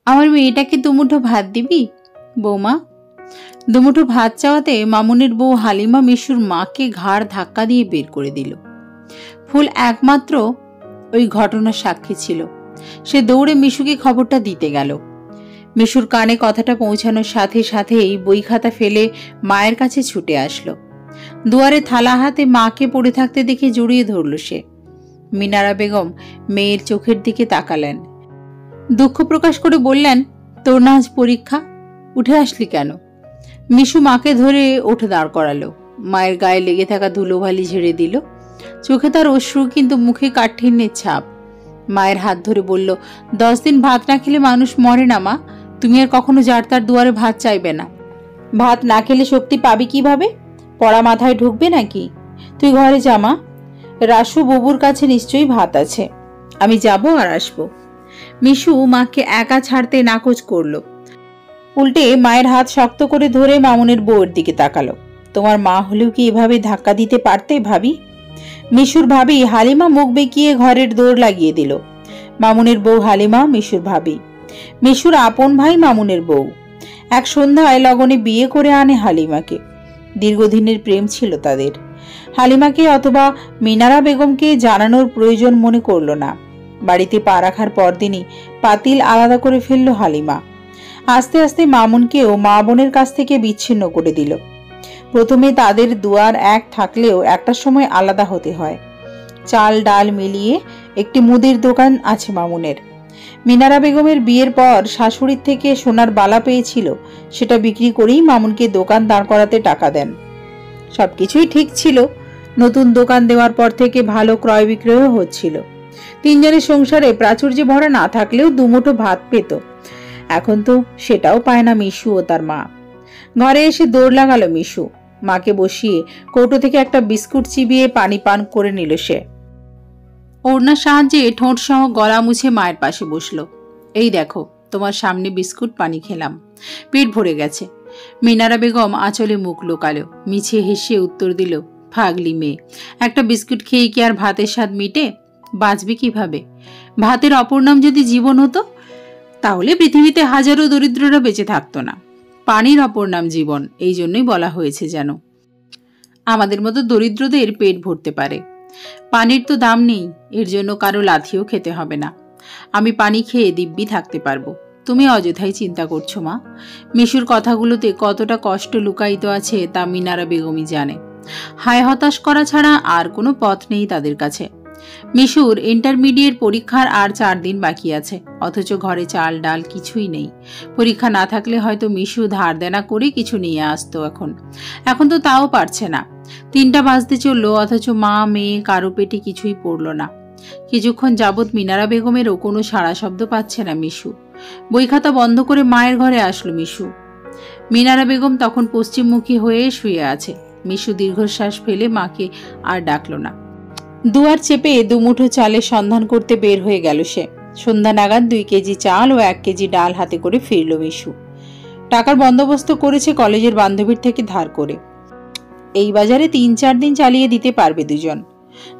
আমার মেয়েটাকে দুমুঠো ভাত দিবি বৌমা? দুমুঠো ভাত চাওয়াতে মামুনের বউ হালিমা মিশুর মাকে ঘাড় ধাক্কা দিয়ে বের করে দিল। ফুল একমাত্র ওই ঘটনার সাক্ষী ছিল। সে দৌড়ে মিশুকে খবরটা দিতে গেল। মিশুর কানে কথাটা পৌঁছানোর সাথে সাথেই বই খাতা ফেলে মায়ের কাছে ছুটে আসলো। দুয়ারে থালা হাতে মাকে পড়ে থাকতে দেখে জড়িয়ে ধরল সে। মিনারা বেগম মেয়ের চোখের দিকে তাকালেন, দুঃখ প্রকাশ করে বললেন, তোর না আজ পরীক্ষা, উঠে আসলি কেন? মিশু মাকে ধরে উঠে দাঁড় করালো। মায়ের গায়ে লেগে থাকা ধুলোবালি ঝেড়ে দিল। চোখে তার অশ্রু, কিন্তু মুখে কাঠিন্যের ছাপ। মায়ের হাত ধরে বলল, 10 দিন ভাত না খেলে মানুষ মরে না মা। তুমি আর কখনো যার তার দুয়ারে ভাত চাইবে না। ভাত না খেলে শক্তি পাবি কিভাবে? পড়া মাথায় ঢুকবে নাকি? তুই ঘরে যা মা, রাসু বুবুর কাছে নিশ্চয়ই ভাত আছে, আমি যাব আর আসবো। মিশু মাকে একা ছাড়তে নাকচ করলো। উল্টে মায়ের হাত শক্ত করে ধরে মামুনের বউয়ের দিকে তাকালো। তোমার মা হলেও কি এভাবে ধাক্কা দিতে পারতে ভাবি? মিশুর ভাবি হালিমা মুখ বেঁকিয়ে ঘরের দৌড় লাগিয়ে দিল। মামুনের বউ হালিমা মিশুর ভাবি, মিশুর আপন ভাই মামুনের বউ। এক সন্ধ্যায় লগনে বিয়ে করে আনে হালিমাকে। দীর্ঘদিনের প্রেম ছিল তাদের। হালিমাকে অথবা মিনারা বেগমকে জানানোর প্রয়োজন মনে করল না। বাড়িতে পা রাখার পরদিনই পাতিল আলাদা করে ফেলল হালিমা। আস্তে আস্তে মামুনকেও মা বোনের কাছ থেকে বিচ্ছিন্ন করে দিল। প্রথমে তাদের দুয়ার এক থাকলেও একটা সময় আলাদা হতে হয়। চাল ডাল মিলিয়ে একটি মুদির দোকান আছে মামুনের। মিনারা বেগমের বিয়ের পর শাশুড়ির থেকে সোনার বালা পেয়েছিল, সেটা বিক্রি করেই মামুনকে দোকান দাঁড় করাতে টাকা দেন। সবকিছুই ঠিক ছিল। নতুন দোকান দেওয়ার পর থেকে ভালো ক্রয় বিক্রয়ও হচ্ছিল। তিনজনের সংসারে প্রাচুর্যে ভরা না থাকলেও দুমুঠো ভাত পেত। এখন তো সেটাও পায় না মিশু ও তার মা। ঘরে এসে দৌড় লাগালো মিশু। মাকে বসিয়ে কৌটো থেকে একটা বিস্কুট চিবিয়ে পানি পান করে নিল সে। ওড়নার সাহায্যে ঠোঁট সহ গলা মুছে মায়ের পাশে বসলো। এই দেখো, তোমার সামনে বিস্কুট পানি খেলাম, পেট ভরে গেছে। মিনারা বেগম আঁচলে মুখ লুকালো, মিছে হেসে উত্তর দিল, ফাগলি মেয়ে, একটা বিস্কুট খেয়ে কি আর ভাতের স্বাদ মিটে? বাঁচবে কিভাবে? ভাতের অপর নাম যদি জীবন হতো, তাহলে পৃথিবীতে হাজারো দরিদ্ররা বেঁচে থাকতো না। পানির অপর নাম জীবন, এই জন্যই বলা হয়েছে যেন আমাদের মতো দরিদ্রদের পেট ভরতে পারে। পানির তো দাম নেই, এর জন্য কারো লাথিও খেতে হবে না। আমি পানি খেয়ে দিব্যি থাকতে পারবো। তুমি অযথাই চিন্তা করছো মা। মিশুর কথাগুলোতে কতটা কষ্ট লুকায়িত আছে তা মিনারা বেগমই জানে। হায় হতাশ করা ছাড়া আর কোনো পথ নেই তাদের কাছে। মিশুর ইন্টারমিডিয়েট পরীক্ষার আর 4 দিন বাকি আছে, অথচ ঘরে চাল ডাল কিছুই নেই। পরীক্ষা না থাকলে হয়তো মিশু ধার দেনা করে কিছু নিয়ে আসতো। এখন তো তাও পারছে না। 3টা বাজতে চললো, অথচ মা মেয়ে কারো পেটে কিছুই পড়ল না। কিছুক্ষণ যাবৎ মিনারা বেগমেরও কোনো সাড়া শব্দ পাচ্ছে না মিশু। বই খাতা বন্ধ করে মায়ের ঘরে আসলো মিশু। মিনারা বেগম তখন পশ্চিমমুখী হয়ে শুয়ে আছে। মিশু দীর্ঘশ্বাস ফেলে মাকে আর ডাকলো না। দুয়ার চেপে দুমুঠো চালের সন্ধান করতে বের হয়ে গেল সে। সন্ধ্যা নাগাদ 2 কেজি চাল ও 1 কেজি ডাল হাতে করে ফিরল মিশু। টাকার বন্দোবস্ত করেছে কলেজের বান্ধবীর থেকে ধার করে। এই বাজারে 3-4 দিন চালিয়ে দিতে পারবে দুজন।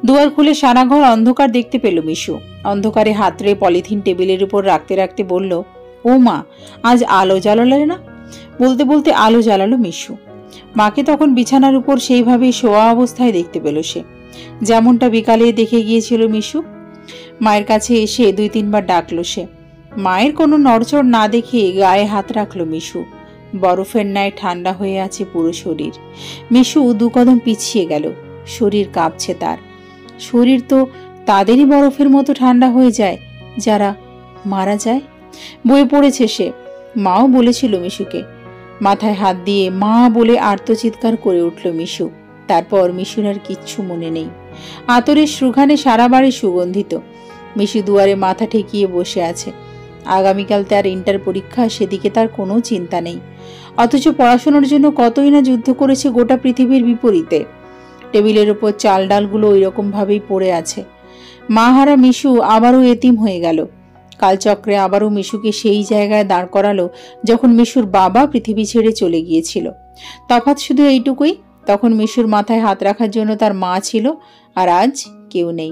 দুয়ার খুলে সারা ঘর অন্ধকার দেখতে পেল মিশু। অন্ধকারে হাতড়ে পলিথিন টেবিলের উপর রাখতে রাখতে বলল, ও মা, আজ আলো জ্বালালে না? বলতে বলতে আলো জ্বালালো মিশু। মাকে তখন বিছানার উপর সেইভাবেই শোয়া অবস্থায় দেখতে পেল সে, যেমনটা বিকালে দেখে গিয়েছিল মিশু। মায়ের কাছে এসে 2-3 বার ডাকলো সে। মায়ের কোনো নড়চড় না দেখে গায়ে হাত রাখলো মিশু। বরফের ন্যায় ঠান্ডা হয়ে আছে পুরো শরীর। মিশু 2 কদম পিছিয়ে গেল। শরীর কাঁপছে তার। শরীর তো তাদেরই বরফের মতো ঠান্ডা হয়ে যায় যারা মারা যায়। বয়ে পড়েছে সে। মাও বলেছিল মিশুকে। মাথায় হাত দিয়ে মা বলে আর্তচিৎকার করে উঠল মিশু। তারপর মিশুর আর কিচ্ছু মনে নেই। আতরের সুঘ্রাণে সারা বাড়ি সুগন্ধিত। মিশু দুয়ারে মাথা ঠেকিয়ে বসে আছে। আগামীকাল তার ইন্টার পরীক্ষা, সেদিকে তার কোনো চিন্তা নেই। অথচ পড়াশোনার জন্য কতই না যুদ্ধ করেছে গোটা পৃথিবীর বিপরীতে। টেবিলের ওপর চাল ডালগুলো ওই রকম ভাবেই পড়ে আছে। মা হারা মিশু আবারও এতিম হয়ে গেল। কালচক্রে আবারও মিশুকে সেই জায়গায় দাঁড় করালো যখন মিশুর বাবা পৃথিবী ছেড়ে চলে গিয়েছিল। তফাৎ শুধু এইটুকুই, তখন মিশুর মাথায় হাত রাখার জন্য তার মা ছিল, আর আজ কেউ নেই।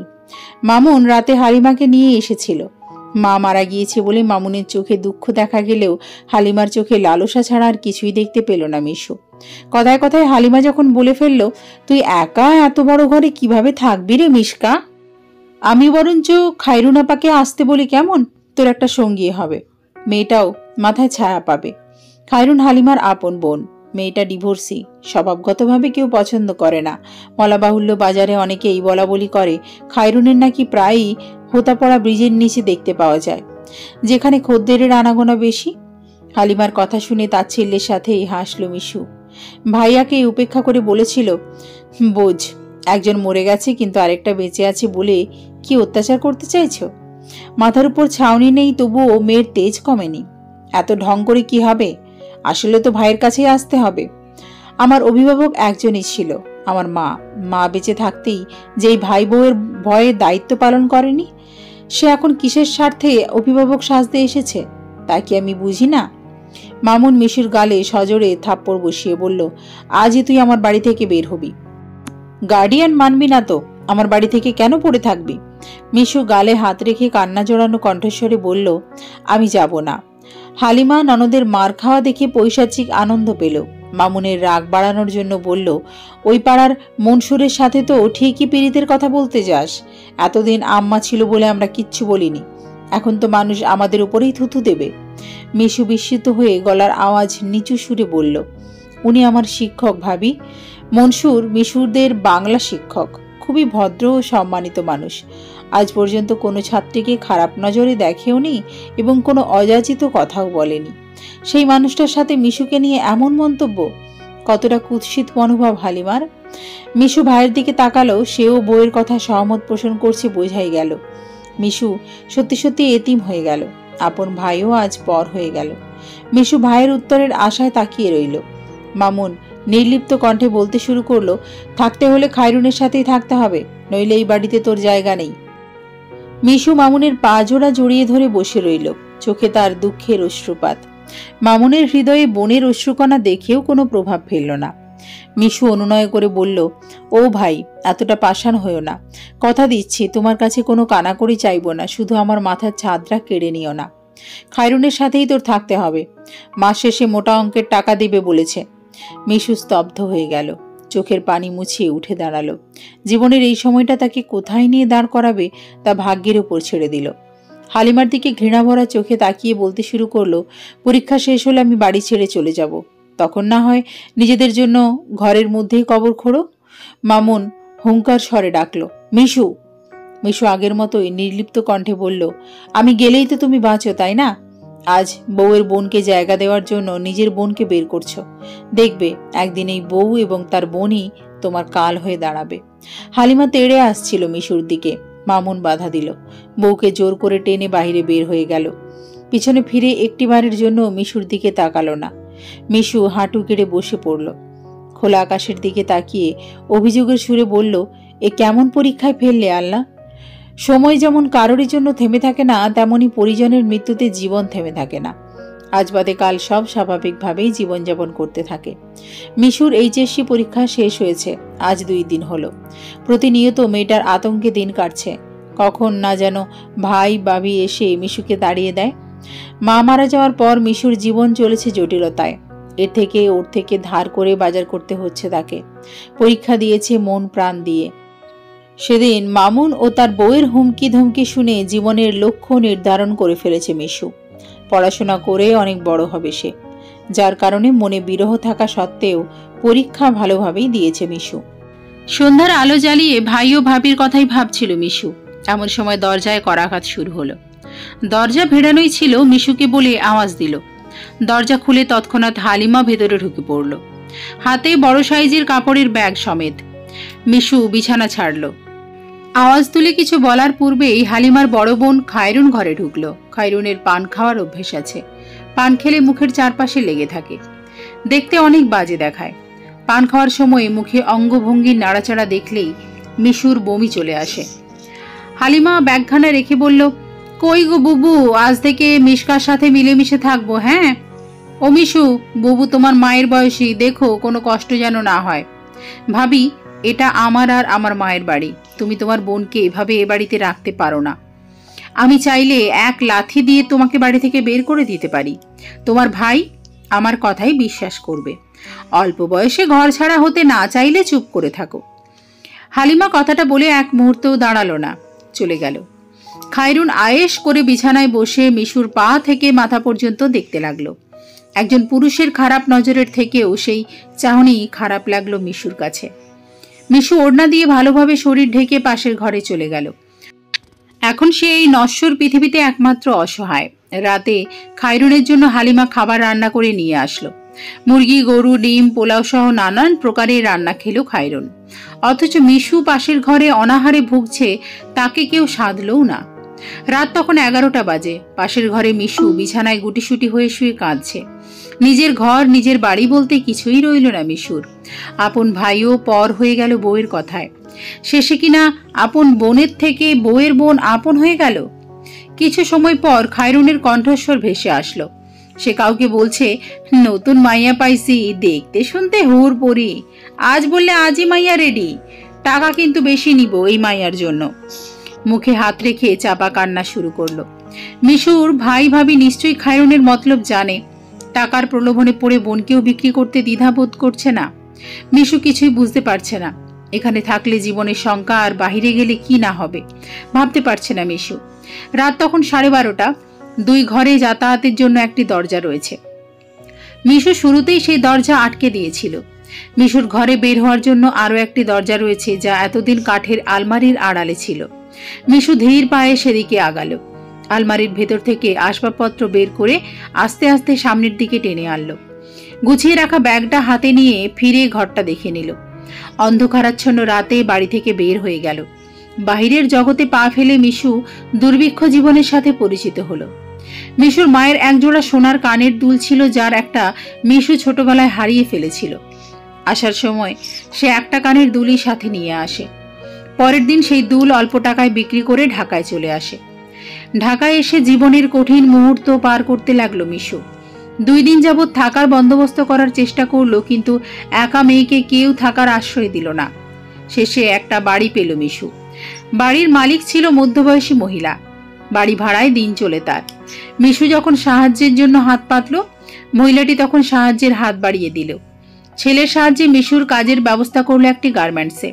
মামুন রাতে হালিমাকে নিয়ে এসেছিল। মা মারা গিয়েছে বলে মামুনের চোখে দুঃখ দেখা গেলেও হালিমার চোখে লালসা ছাড়া আর কিছুই দেখতে পেল না মিশু। কথায় কথায় হালিমা যখন বলে ফেলল, তুই একা এত বড় ঘরে কিভাবে থাকবি রে মিশকা? আমি বরঞ্চ খায়রুন আপাকে আসতে বলি কেমন? তোর একটা সঙ্গী হবে, মেয়েটাও মাথায় ছায়া পাবে। খায়রুন হালিমার আপন বোন, মেয়েটা ডিভোর্সি, স্বভাবগতভাবে কেউ পছন্দ করে না। মলাবাহুল্য বাজারে অনেকেই বলা বলি করে খায়রুনের নাকি প্রায়ই হোতা পড়া ব্রিজের নিচে দেখতে পাওয়া যায়, যেখানে খদ্দেরের আনাগোনা বেশি। হালিমার কথা শুনে তাচ্ছিল্যের সাথেই হাসল মিশু। ভাইয়াকে উপেক্ষা করে বলেছিল, বোঝ, একজন মরে গেছে কিন্তু আরেকটা বেঁচে আছে বলে কি অত্যাচার করতে চাইছ? মাথার উপর ছাউনি নেই তবুও মেয়ের তেজ কমেনি। এত ঢং করে কি হবে? আসলে তো ভাইয়ের কাছেই আসতে হবে। আমার অভিভাবক একজনই ছিল, আমার মা। মা বেঁচে থাকতেই যেই ভাই বউয়ের ভয়ে দায়িত্ব পালন করেনি, সে এখন কিসের স্বার্থে অভিভাবক সাজতে এসেছে তা কি আমি বুঝি না? মামুন মিশুর গালে সজোরে থাপ্পড় বসিয়ে বলল, আজই তুই আমার বাড়ি থেকে বের হবি। গার্ডিয়ান মানবি না তো আমার বাড়ি থেকে কেন পড়ে থাকবি? মিশু গালে হাত রেখে কান্না জড়ানো কণ্ঠস্বরে বলল, আমি যাব না। হালিমা ননদের মার খাওয়া দেখে পৈশাচিক আনন্দ পেল। মামুনের রাগ বাড়ানোর জন্য বলল, ওই পাড়ার মনসুরের সাথে তো ঠিকই পীড়িতের কথা বলতে যাস। এতদিন আম্মা ছিল বলে আমরা কিচ্ছু বলিনি, এখন তো মানুষ আমাদের উপরেই থুথু দেবে। মিশু বিস্মিত হয়ে গলার আওয়াজ নিচু সুরে বলল, উনি আমার শিক্ষক ভাবি। মনসুর মিশুরদের বাংলা শিক্ষক, খুবই ভদ্র ও সম্মানিত মানুষ। আজ পর্যন্ত কোনো ছাত্রীকে খারাপ নজরে দেখেওনি এবং কোনো অযাচিত কথাও বলেনি। সেই মানুষটার সাথে মিশুকে নিয়ে এমন মন্তব্য! কতটা কুৎসিত মনোভাব হালিমার। মিশু ভাইয়ের দিকে তাকালো, সেও বউয়ের কথা সহমত পোষণ করছে বোঝাই গেল। মিশু সত্যি সত্যি এতিম হয়ে গেল, আপন ভাইও আজ পর হয়ে গেল। মিশু ভাইয়ের উত্তরের আশায় তাকিয়ে রইল। মামুন নির্লিপ্ত কণ্ঠে বলতে শুরু করলো, থাকতে হলে খায়রুনের সাথেই থাকতে হবে, নইলে এই বাড়িতে তোর জায়গা নেই। মিশু মামুনের পা জোড়া জড়িয়ে ধরে বসে রইল, চোখে তার দুঃখের অশ্রুপাত। মামুনের হৃদয়ে বোনের অশ্রুকণা দেখেও কোনো প্রভাব ফেলল না। মিশু অনুনয় করে বলল, ও ভাই, এতটা পাষাণ হইও না। কথা দিচ্ছি তোমার কাছে কোনো কানাকড়ি চাইব না, শুধু আমার মাথার ছাদরা কেড়ে নিও না। খায়রুনের সাথেই তোর থাকতে হবে, মাস শেষে মোটা অঙ্কের টাকা দিবে বলেছে। মিশু স্তব্ধ হয়ে গেল, চোখের পানি মুছিয়ে উঠে দাঁড়ালো। জীবনের এই সময়টা তাকে কোথায় নিয়ে দাঁড় করাবে তা ভাগ্যের উপর ছেড়ে দিল। হালিমার দিকে ঘৃণা ভরা চোখে তাকিয়ে বলতে শুরু করলো, পরীক্ষা শেষ হলে আমি বাড়ি ছেড়ে চলে যাব, তখন না হয় নিজেদের জন্য ঘরের মধ্যেই কবর খোঁড়ো। মামুন হুঙ্কার স্বরে ডাকলো, মিশু। মিশু আগের মতোই নির্লিপ্ত কণ্ঠে বলল, আমি গেলেই তো তুমি বাঁচো, তাই না? আজ বউয়ের বোনকে জায়গা দেওয়ার জন্য নিজের বোনকে বের করছো, দেখবে একদিন এই বউ এবং তার বোনই তোমার কাল হয়ে দাঁড়াবে। হালিমা তেড়ে আসছিল মিশুর দিকে, মামুন বাধা দিল। বউকে জোর করে টেনে বাহিরে বের হয়ে গেল। পিছনে ফিরে একটিবারের জন্য মিশুর দিকে তাকালো না। মিশু হাঁটু কেড়ে বসে পড়ল। খোলা আকাশের দিকে তাকিয়ে অভিযোগের সুরে বলল, এ কেমন পরীক্ষায় ফেললে আল্লাহ? সময় যেমন কারোরই জন্য থেমে থাকে না, তেমনি পরিজনের মৃত্যুতে জীবন থেমে থাকে না। আজ বাদে কাল সব স্বাভাবিকভাবেই জীবনযাপন করতে থাকে। মিশুর এইচএসসি পরীক্ষা শেষ হয়েছে আজ 2 দিন হলো। প্রতিনিয়ত মেয়েটার আতঙ্কে দিন কাটছে, কখন না যেন ভাই বাবি এসে মিশুকে তাড়িয়ে দেয়। মা মারা যাওয়ার পর মিশুর জীবন চলেছে জটিলতায়। এর থেকে ওর থেকে ধার করে বাজার করতে হচ্ছে তাকে। পরীক্ষা দিয়েছে মন প্রাণ দিয়ে। সেদিন মামুন ও তার বউয়ের হুমকি ধমকি শুনে জীবনের লক্ষ্য নির্ধারণ করে ফেলেছে মিশু। পড়াশোনা করে অনেক বড় হবে সে, যার কারণে মনে বিরহ থাকা সত্ত্বেও পরীক্ষা ভালোভাবেই দিয়েছে মিশু। সন্ধ্যার আলো জ্বালিয়ে ভাই ও ভাবির কথাই ভাবছিল মিশু। এমন সময় দরজায় করাঘাত শুরু হলো। দরজা ভেড়ানোই ছিল, মিশুকে বলে আওয়াজ দিল। দরজা খুলে তৎক্ষণাৎ হালিমা ভেতরে ঢুকে পড়ল, হাতে বড় সাইজের কাপড়ের ব্যাগ সমেত। মিশু বিছানা ছাড়ল। আওয়াজ তুলে কিছু বলার পূর্বেই হালিমার বড় বোন খায়রুন ঘরে ঢুকলো। খায়রুনের পান খাওয়ার অভ্যেস আছে, পান খেলে মুখের চারপাশে লেগে থাকে, দেখতে অনেক বাজে দেখায়। পান খাওয়ার সময় মুখে অঙ্গভঙ্গির নাড়াচাড়া দেখলেই মিশুর বমি চলে আসে। হালিমা ব্যাগখানা রেখে বলল, কই গো বুবু, আজ থেকে মিশকার সাথে মিলেমিশে থাকবো। হ্যাঁ ও মিশু, বুবু তোমার মায়ের বয়সী, দেখো কোনো কষ্ট যেন না হয়। ভাবি, এটা আমার আর আমার মায়ের বাড়ি, তুমি তোমার বোনকে এভাবে এ বাড়িতে রাখতে পারো না। আমি চাইলে এক লাথি দিয়ে তোমাকে বাড়ি থেকে বের করে দিতে পারি। তোমার ভাই আমার কথাই বিশ্বাস করবে। অল্প বয়সে ঘর ছাড়া হতে না চাইলে চুপ করে থাকো। হালিমা কথাটা বলে এক মুহূর্তেও দাঁড়ালো না, চলে গেল। খায়রুন আয়েশ করে বিছানায় বসে মিশুর পা থেকে মাথা পর্যন্ত দেখতে লাগলো। একজন পুরুষের খারাপ নজরের থেকেও সেই চাহনি খারাপ লাগলো মিশুর কাছে। মিশু ওড়না দিয়ে ভালোভাবে শরীর ঢেকে পাশের ঘরে চলে গেল। এখন সে এই নশ্বর পৃথিবীতে একমাত্র অসহায়। রাতে খায়রুনের জন্য হালিমা খাবার রান্না করে নিয়ে আসলো। মুরগি, গরু, ডিম, পোলাও সহ নানান প্রকারের রান্না খেলো খায়রুন। অথচ মিশু পাশের ঘরে অনাহারে ভুগছে, তাকে কেউ সাধলও না। রাত তখন 11টা বাজে। পাশের ঘরে মিশু বিছানায় গুটিসুটি হয়ে শুয়ে কাঁদছে। নিজের ঘর, নিজের বাড়ি বলতে কিছুই রইল না মিশুর। আপন ভাইও পর হয়ে গেল বউয়ের কথায়। শেষে কিনা আপন বোনের থেকে বউয়ের বোন আপন হয়ে গেল। কিছু সময় পর খায়রুনের কণ্ঠস্বর ভেসে আসলো। সে কাউকে বলছে, নতুন মাইয়া পাইছি, দেখতে শুনতে হুর পরি। আজ বললে আজই মাইয়া রেডি। টাকা কিন্তু বেশি নিব এই মাইয়ার জন্য। মুখে হাত রেখে চাপা কান্না শুরু করলো। মিশুর ভাই ভাবি নিশ্চয়ই খায়রুনের মতলব জানে। টাকার প্রলোভনে পড়ে বোনকেও বিক্রি করতে দ্বিধাবোধ করছে না। মিশু কিছুই বুঝতে পারছে না। এখানে থাকলে জীবনের শঙ্কা, আর বাহিরে গেলে কি না হবে ভাবতে পারছে না মিশু। রাত তখন 12:30। দুই ঘরে যাতায়াতের জন্য একটি দরজা রয়েছে। মিশু শুরুতেই সেই দরজা আটকে দিয়েছিল। মিশুর ঘরে বের হওয়ার জন্য আরও একটি দরজা রয়েছে, যা এতদিন কাঠের আলমারির আড়ালে ছিল। মিশু ধীর পায়ে সেদিকে আগালো। আলমারির ভেতর থেকে আসবাবপত্র বের করে আস্তে আস্তে সামনের দিকে টেনে আনলো। গুছিয়ে রাখা ব্যাগটা হাতে নিয়ে ফিরে ঘরটা দেখে নিল। অন্ধকারাচ্ছন্ন রাতে বাড়ি থেকে বের হয়ে গেল। বাহিরের জগতে পা ফেলে মিশু দুর্ভিক্ষ জীবনের সাথে পরিচিত হলো। মিশুর মায়ের একজোড়া সোনার কানের দুল ছিল, যার একটা মিশু ছোটবেলায় হারিয়ে ফেলেছিল। আসার সময় সে একটা কানের দুলই সাথে নিয়ে আসে। পরের দিন সেই দুল অল্প টাকায় বিক্রি করে ঢাকায় চলে আসে। ঢাকায় এসে জীবনের কঠিন মুহূর্ত পার করতে লাগলো মিশু। 2 দিন যাবৎ থাকার বন্দোবস্ত করার চেষ্টা করলো, কিন্তু একা মেয়েকে কেউ থাকার আশ্রয় দিল না। শেষে একটা বাড়ি পেল মিশু। বাড়ির মালিক ছিল মধ্যবয়সী মহিলা। বাড়ি ভাড়ায় দিন চলে তার। মিশু যখন সাহায্যের জন্য হাত পাতল, মহিলাটি তখন সাহায্যের হাত বাড়িয়ে দিল। ছেলের সাহায্যে মিশুর কাজের ব্যবস্থা করলো একটি গার্মেন্টসে।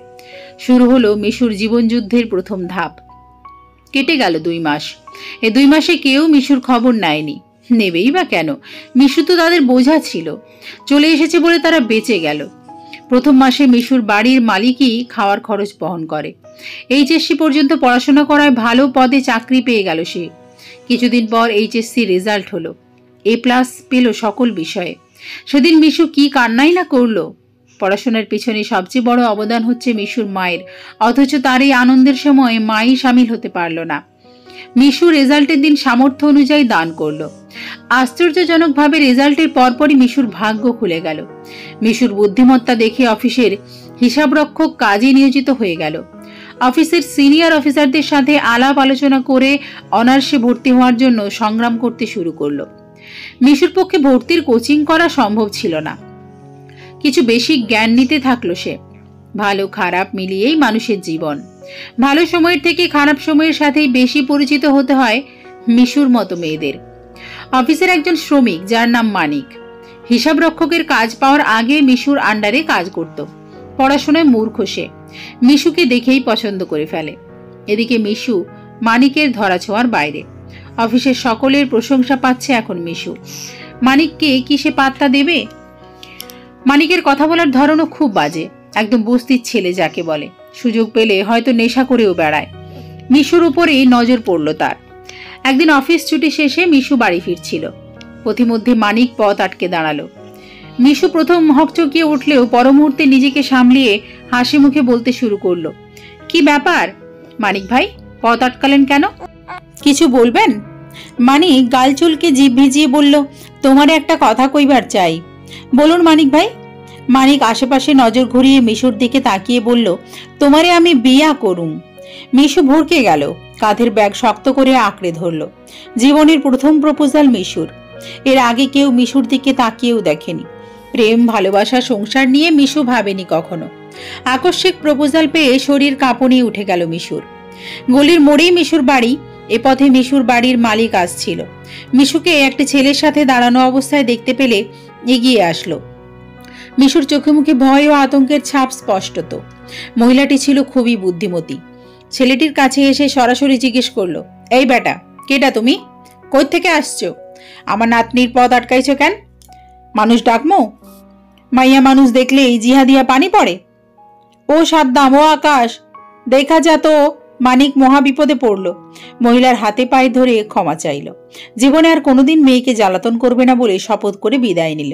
শুরু হলো মিশুর জীবনযুদ্ধের প্রথম ধাপ। কেটে গেল 2 মাস। এই 2 মাসে কেউ মিশুর খবর নেয়নি। নেবেই বা কেন? মিশু তো তাদের বোঝা ছিল। চলে এসেছে বলে তারা বেঁচে গেল। প্রথম মাসে মিশুর বাড়ির মালিকই খাওয়ার খরচ বহন করে। এইচএসসি পর্যন্ত পড়াশোনা করায় ভালো পদে চাকরি পেয়ে গেল সে। কিছুদিন পর এইচএসসি রেজাল্ট হলো। A+ পেল সকল বিষয়ে। সেদিন মিশু কি কান্নাই না করলো। পড়াশোনার পিছনে সবচেয়ে বড় অবদান হচ্ছে মিশুর মায়ের, অথচ তার এই আনন্দের সময় মাই সামিল হতে পারল না। মিশু রেজাল্টের দিন সামর্থ্য অনুযায়ী দান করলো। আশ্চর্যজনকভাবে রেজাল্টের পরপরই মিশুর ভাগ্য খুলে গেল। মিশুর বুদ্ধিমত্তা দেখে অফিসের হিসাবরক্ষক কাজে নিয়োজিত হয়ে গেল। অফিসের সিনিয়র অফিসারদের সাথে আলাপ আলোচনা করে অনার্সে ভর্তি হওয়ার জন্য সংগ্রাম করতে শুরু করলো। মিশুর পক্ষে ভর্তির কোচিং করা সম্ভব ছিল না। কিছু বেশি জ্ঞান নিতে থাকলো সে। ভালো খারাপ মিলিয়েই মানুষের জীবন। ভালো সময়ের থেকে খারাপ সময়ের সাথেই বেশি পরিচিত হতে হয় মিশুর মতো মেয়েদের। অফিসের একজন শ্রমিক, যার নাম মানিক, হিসাব রক্ষকের কাজ পাওয়ার আগে মিশুর আন্ডারে কাজ করত। পড়াশোনায় মূর্খ সে। মিশুকে দেখেই পছন্দ করে ফেলে। এদিকে মিশু মানিকের ধরাছোঁয়ার বাইরে। অফিসের সকলের প্রশংসা পাচ্ছে এখন মিশু। মানিককে কি সে পাত্তা দেবে? মানিকের কথা বলার ধরনও খুব বাজে। একদম বস্তির ছেলে যাকে বলে। সুযোগ পেলে হয়তো নেশা করেও বেড়ায়। মিশুর উপরেই নজর পড়ল তার। একদিন অফিস ছুটি শেষে মিশু বাড়ি ফিরছিল। পথিমধ্যে মানিক পথ আটকে দাঁড়ালো। মিশু প্রথম হকচকিয়ে উঠলেও পর মুহূর্তে নিজেকে সামলিয়ে হাসি মুখে বলতে শুরু করলো, কি ব্যাপার মানিক ভাই, পথ আটকালেন কেন? কিছু বলবেন? মানিক গাল চুলকে জিভ ভিজিয়ে বলল, তোমারে একটা কথা কইবার চাই। বলুন মানিক ভাই। মানিক আশেপাশে নজর ঘুরিয়ে মিশুর দিকে তাকিয়ে বলল, তোমারে আমি বিয়া করুম। মিশু ভরকে গেল। কাঁধের ব্যাগ শক্ত করে আঁকড়ে ধরল। জীবনের প্রথম প্রপোজাল মিশুর। এর আগে কেউ মিশুর দিকে তাকিয়েও দেখেনি। প্রেম, ভালোবাসা, সংসার নিয়ে মিশু ভাবেনি কখনো। আকস্মিক প্রপোজাল পেয়ে শরীর কাঁপুনি উঠে গেল মিশুর। গলির মোড়েই মিশুর বাড়ি। এ পথে মিশুর বাড়ির মালিক আসছিল। মিশুকে একটি ছেলের সাথে দাঁড়ানো অবস্থায় দেখতে পেলে এগিয়ে আসলো। মিশুর চোখে মুখে ভয় ও আতঙ্কের ছাপ স্পষ্টত। মহিলাটি ছিল খুবই বুদ্ধিমতী। ছেলেটির কাছে এসে সরাসরি জিজ্ঞেস করলো, এই বেটা, কেটা তুমি? কই থেকে আসছো? আমার নাতনির পথ আটকাইছো কেন? মানুষ ডাকমো? মাইয়া মানুষ দেখলেই জিহা দিয়া পানি পড়ে? ও সাদ্দাম, ও আকাশ, দেখা যা তো। মানিক মহা বিপদে পড়ল। মহিলার হাতে পায়ে ধরে ক্ষমা চাইল। জীবনে আর কোনোদিন মেয়েকে জ্বালাতন করবে না বলে শপথ করে বিদায় নিল।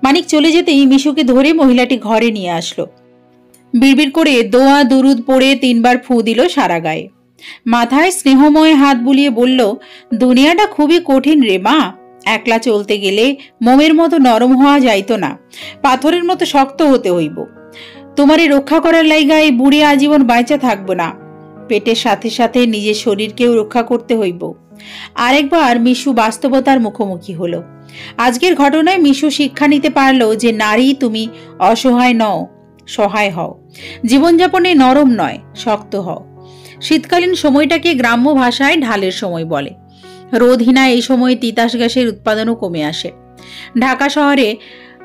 মানিক চলে যেতেই মিশুকে ধরে মহিলাটি ঘরে নিয়ে আসলো। বিড়বিড় করে দোয়া দুরুদ পড়ে 3 বার ফু দিল সারা গায়ে। মাথায় স্নেহময় হাত বুলিয়ে বলল, দুনিয়াটা খুবই কঠিন রে মা। একলা চলতে গেলে মোমের মতো নরম হওয়া যাইতো না, পাথরের মতো শক্ত হতে হইব। তোমারে রক্ষা করার লাইগায় বুড়ি আজীবন বাইচা থাকবো না। পেটের সাথে সাথে নিজের শরীরকেও রক্ষা করতে হইব। আরেকবার মিশু বাস্তবতার মুখোমুখি হলো। আজকের ঘটনায় মিশু শিক্ষা নিতে পারলো যে নারী তুমি অসহায় নও, সহায় হও। জীবনযাপনে নরম নয়, শক্ত হও। শীতকালীন সময়টাকে গ্রাম্য ভাষায় ঢালের সময় বলে। রোদহীনা এই সময়ে তিতাস গ্যাসের উৎপাদনও কমে আসে। ঢাকা শহরে